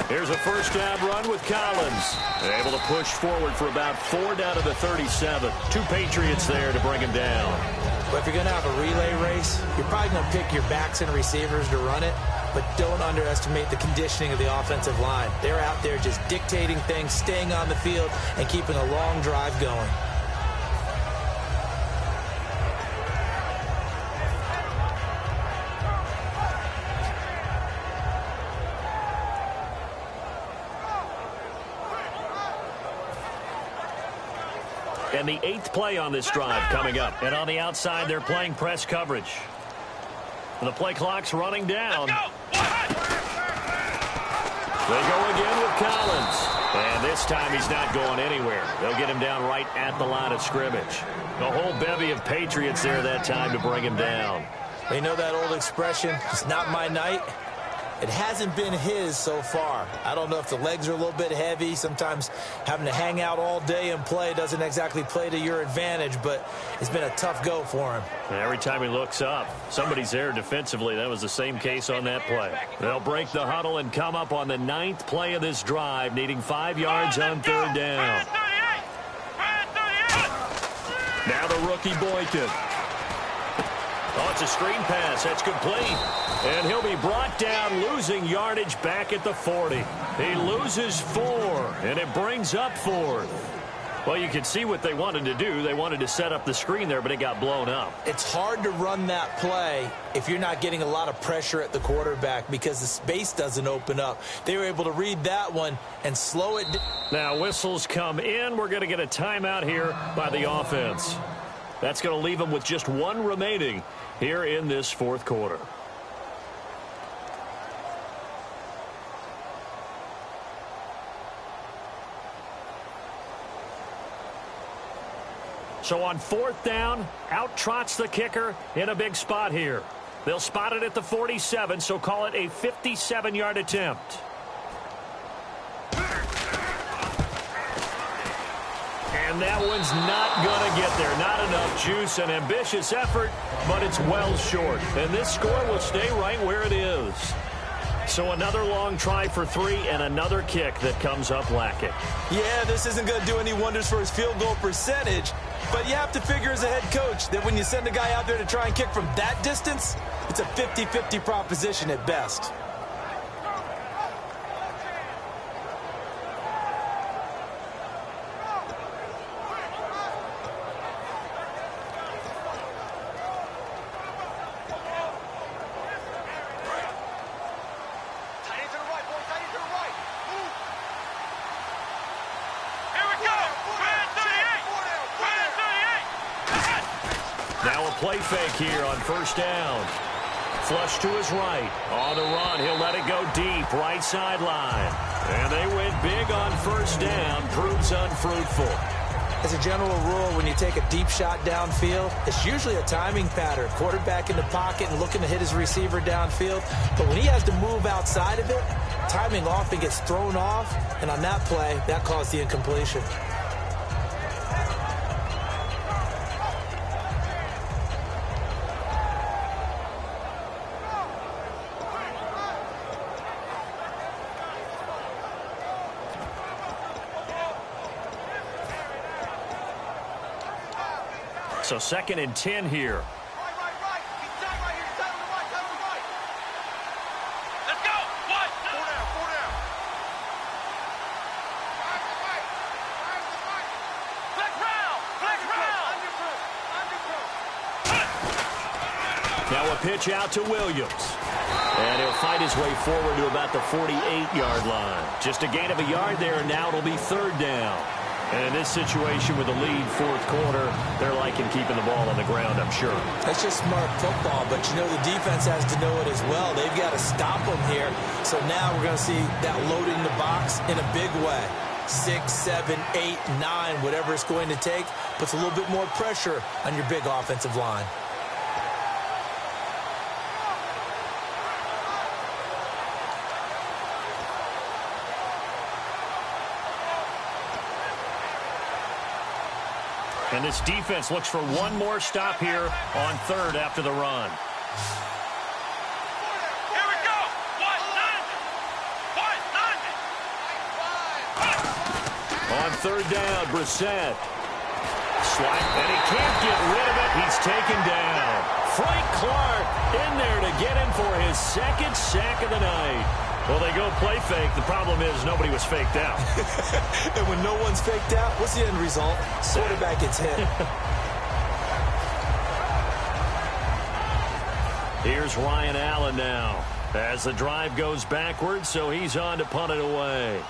Here's a first down run with Collins. Able to push forward for about 4 down to the 37. 2 Patriots there to bring him down. But if you're going to have a relay race, you're probably going to pick your backs and receivers to run it, but don't underestimate the conditioning of the offensive line. They're out there just dictating things, staying on the field, and keeping a long drive going. And the 8th play on this drive coming up. And on the outside, they're playing press coverage. The play clock's running down. They go again with Collins. And this time he's not going anywhere. They'll get him down right at the line of scrimmage. The whole bevy of Patriots there that time to bring him down. They know that old expression, it's not my night. It hasn't been his so far. I don't know if the legs are a little bit heavy. Sometimes having to hang out all day and play doesn't exactly play to your advantage, but it's been a tough go for him. And every time he looks up, somebody's there defensively. That was the same case on that play. They'll break the huddle and come up on the 9th play of this drive, needing 5 yards on 3rd down. Now the rookie Boykin. Oh, it's a screen pass. That's complete. And he'll be brought down, losing yardage back at the 40. He loses 4, and it brings up 4th. Well, you can see what they wanted to do. They wanted to set up the screen there, but it got blown up. It's hard to run that play if you're not getting a lot of pressure at the quarterback because the space doesn't open up. They were able to read that one and slow it. Now whistles come in. We're going to get a timeout here by the offense. That's going to leave them with just 1 remaining here in this 4th quarter. So on 4th down, out trots the kicker in a big spot here. They'll spot it at the 47, so call it a 57-yard attempt. And that one's not going to get there. Not enough juice. An ambitious effort, but it's well short. And this score will stay right where it is. So another long try for 3 and another kick that comes up lacking. Yeah, this isn't going to do any wonders for his field goal percentage. But you have to figure as a head coach that when you send a guy out there to try and kick from that distance, it's a 50-50 proposition at best. Play fake here on first down. Flush to his right. On the run, he'll let it go deep. Right sideline. And they went big on first down. Proves unfruitful. As a general rule, when you take a deep shot downfield, it's usually a timing pattern. Quarterback in the pocket and looking to hit his receiver downfield. But when he has to move outside of it, timing often gets thrown off. And on that play, that caused the incompletion. So 2nd and 10 here. Right. Let's go. What? 4 down. Flex round. Now a pitch out to Williams. And he'll fight his way forward to about the 48-yard line. Just a gain of a yard there, and now it'll be 3rd down. And in this situation with the lead 4th quarter, they're liking keeping the ball on the ground, I'm sure. That's just smart football, but you know the defense has to know it as well. They've got to stop them here. So now we're going to see that loading the box in a big way. 6, 7, 8, 9, whatever it's going to take, puts a little bit more pressure on your big offensive line. And this defense looks for one more stop here on 3rd after the run. Here we go. On 3rd down, Brissett. Slide, and he can't get rid of it. He's taken down. Frank Clark in there to get him for his 2nd sack of the night. Well, they go play fake. The problem is nobody was faked out. And when no one's faked out, what's the end result? Quarterback gets hit. Here's Ryan Allen now as the drive goes backwards, so he's on to punt it away.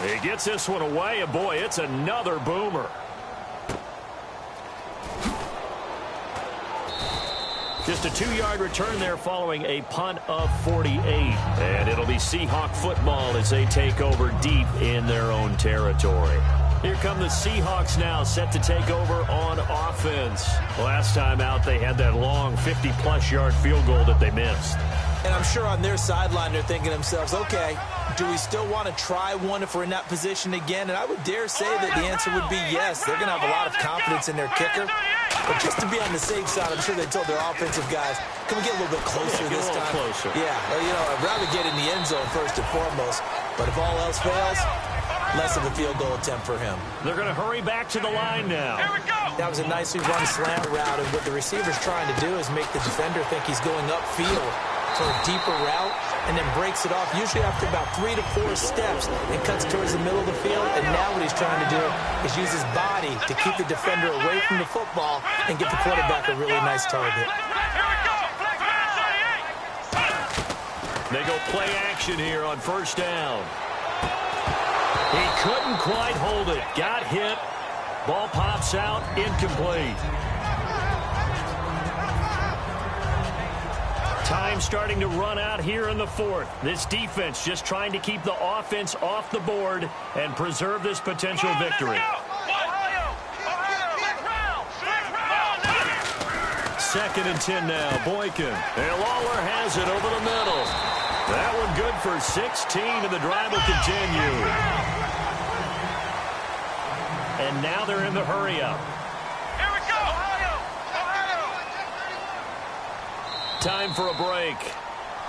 He gets this one away, and boy, it's another boomer. Just a 2-yard return there following a punt of 48. And it'll be Seahawk football as they take over deep in their own territory. Here come the Seahawks now, set to take over on offense. Last time out, they had that long 50-plus yard field goal that they missed. And I'm sure on their sideline they're thinking to themselves, okay, do we still want to try one if we're in that position again? And I would dare say that the answer would be yes. They're going to have a lot of confidence in their kicker. But just to be on the safe side, I'm sure they told their offensive guys, can we get a little bit closer this time? Closer. Yeah, well, you know, I'd rather get in the end zone first and foremost. But if all else fails, less of a field goal attempt for him. They're going to hurry back to the line now. Here we go. That was a nicely run slant route, and what the receiver's trying to do is make the defender think he's going upfield for a deeper route, and then breaks it off, usually after about 3 to 4 steps, and cuts towards the middle of the field. And now what he's trying to do is use his body to keep the defender away from the football and get the quarterback a really nice target. They go play action here on first down. He couldn't quite hold it. Got hit. Ball pops out. Incomplete. Time starting to run out here in the 4th. This defense just trying to keep the offense off the board and preserve this potential victory. 2nd and 10 now. Boykin. And Lawler has it over the middle. That one good for 16, and the drive will continue. And now they're in the hurry-up. Here we go! Time for a break.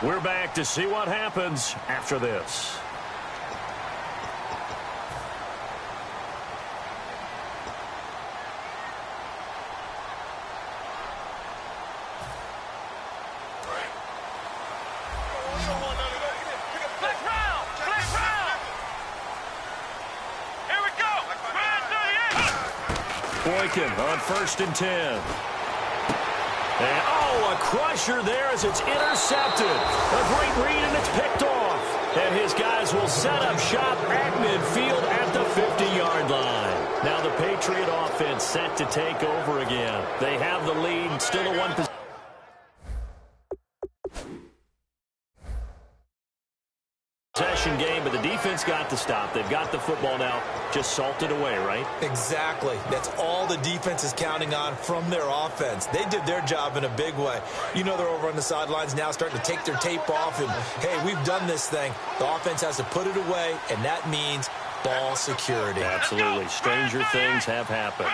We're back to see what happens after this. Boykin on 1st and 10. And, a crusher there as it's intercepted. A great read, and it's picked off. And his guys will set up shop at midfield at the 50-yard line. Now the Patriot offense set to take over again. They have the lead, still a 1 possession game, but the defense got the stop. They've got the football now, just salted away, right? Exactly. That's all the defense is counting on from their offense. They did their job in a big way. You know they're over on the sidelines now starting to take their tape off, and, hey, we've done this thing. The offense has to put it away, and that means ball security. Absolutely. Stranger things have happened.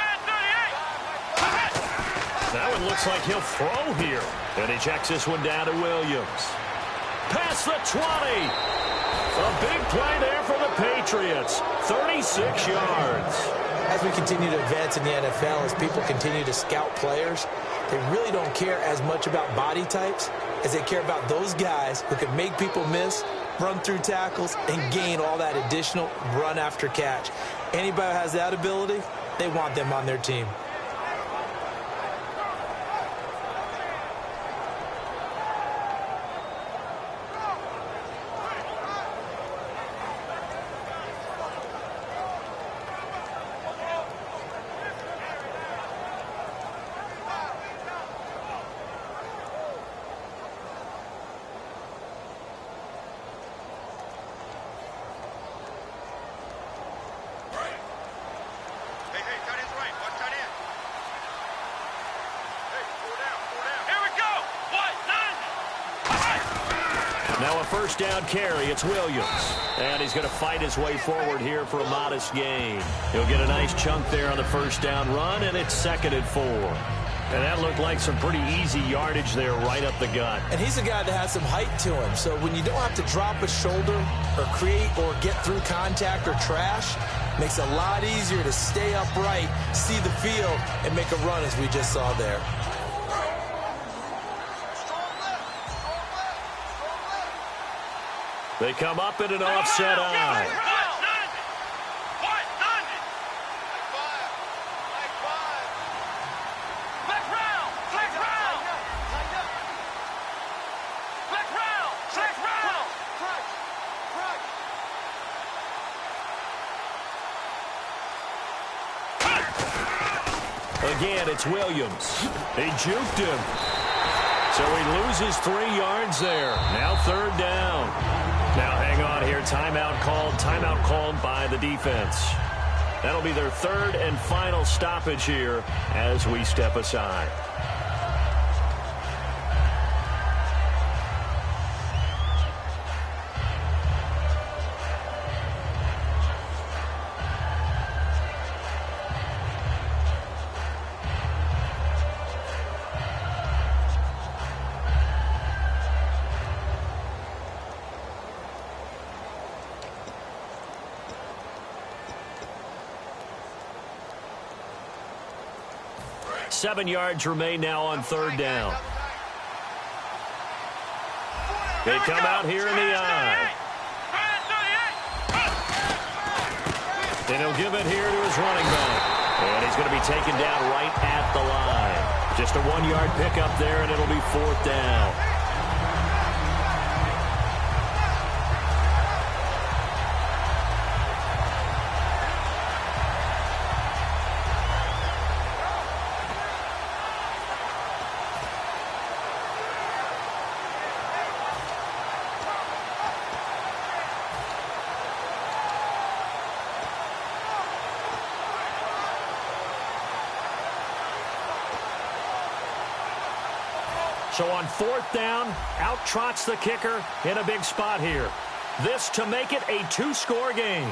That one looks like he'll throw here. And he checks this one down to Williams. Past the 20. A big play there for the Patriots. 36 yards. As we continue to advance in the NFL, as people continue to scout players, they really don't care as much about body types as they care about those guys who can make people miss, run through tackles, and gain all that additional run after catch. Anybody who has that ability, they want them on their team. Now a first down carry. It's Williams. And he's going to fight his way forward here for a modest gain. He'll get a nice chunk there on the first down run, and it's 2nd and 4. And that looked like some pretty easy yardage there right up the gut. And he's a guy that has some height to him. So when you don't have to drop a shoulder or create or get through contact or trash, makes it a lot easier to stay upright, see the field, and make a run as we just saw there. They come up in an offset eye. Again, it's Williams. He juked him. So he loses 3 yards there. Now 3rd down. Now hang on here. Timeout called by the defense. That'll be their 3rd and final stoppage here as we step aside. Seven yards remain now on 3rd down. They come out here in the eye. And he'll give it here to his running back. And he's going to be taken down right at the line. Just a 1-yard pickup there, and it'll be 4th down. So on 4th down, out trots the kicker in a big spot here. This to make it a 2-score game.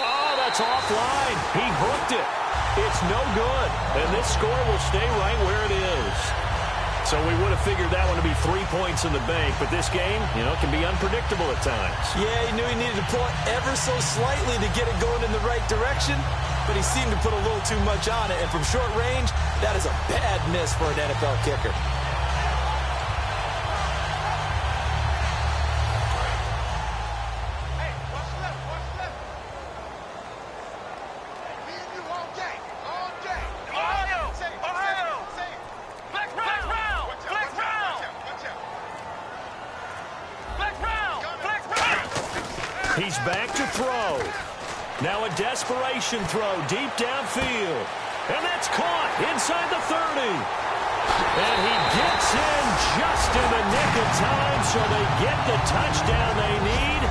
Oh, that's offline. He hooked it. It's no good. And this score will stay right where it is. So we would have figured that one to be 3 points in the bank, but this game, can be unpredictable at times. Yeah, he knew he needed to pull it ever so slightly to get it going in the right direction, but he seemed to put a little too much on it, and from short range, that is a bad miss for an NFL kicker. He's back to throw. Now a desperation throw deep downfield. And that's caught inside the 30. And he gets in just in the nick of time, so they get the touchdown they need.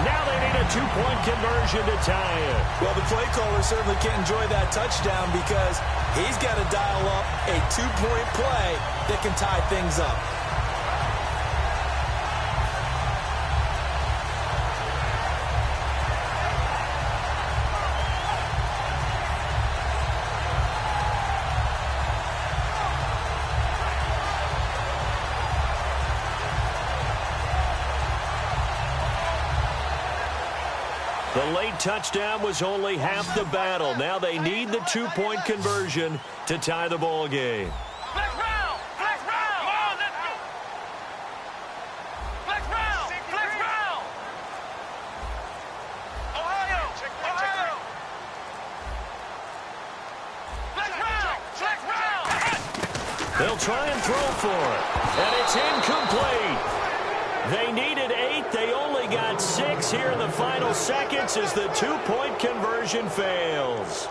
Now they need a 2-point conversion to tie it. Well, the play caller certainly can't enjoy that touchdown because he's got to dial up a 2-point play that can tie things up. The late touchdown was only half the battle. Now they need the 2-point conversion to tie the ball game. Flex round! Flex round! Come on, let's go! Flex round! Flex round! Ohio! Ohio! Flex round! Flex round! They'll try and throw for it. And it's incomplete. They needed 8. They only got 6 here in the final seconds as the 2-point conversion fails.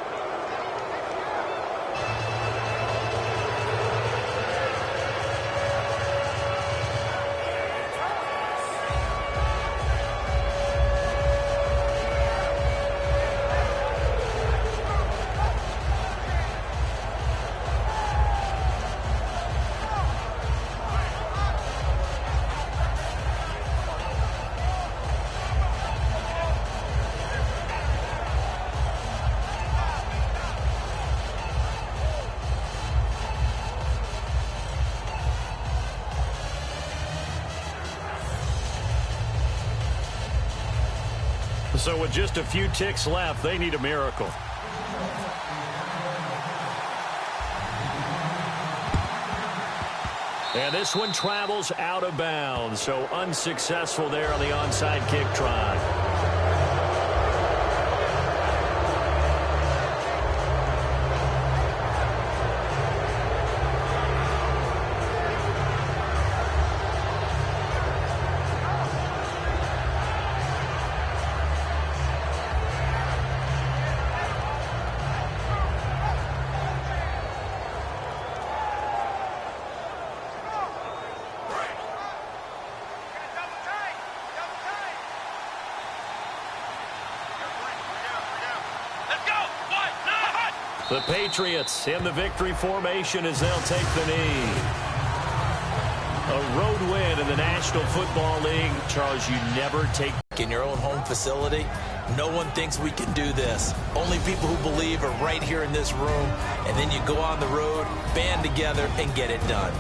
So with just a few ticks left, they need a miracle. And this one travels out of bounds, so unsuccessful there on the onside kick try. The Patriots in the victory formation as they'll take the knee. A road win in the National Football League. Charles, you never take in your own home facility. No one thinks we can do this. Only people who believe are right here in this room. And then you go on the road, band together, and get it done.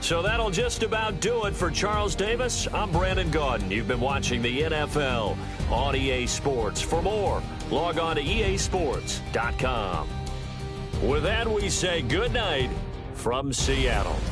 So that'll just about do it for Charles Davis. I'm Brandon Gaudin. You've been watching the NFL on EA Sports. For more, log on to easports.com. With that, we say good night from Seattle.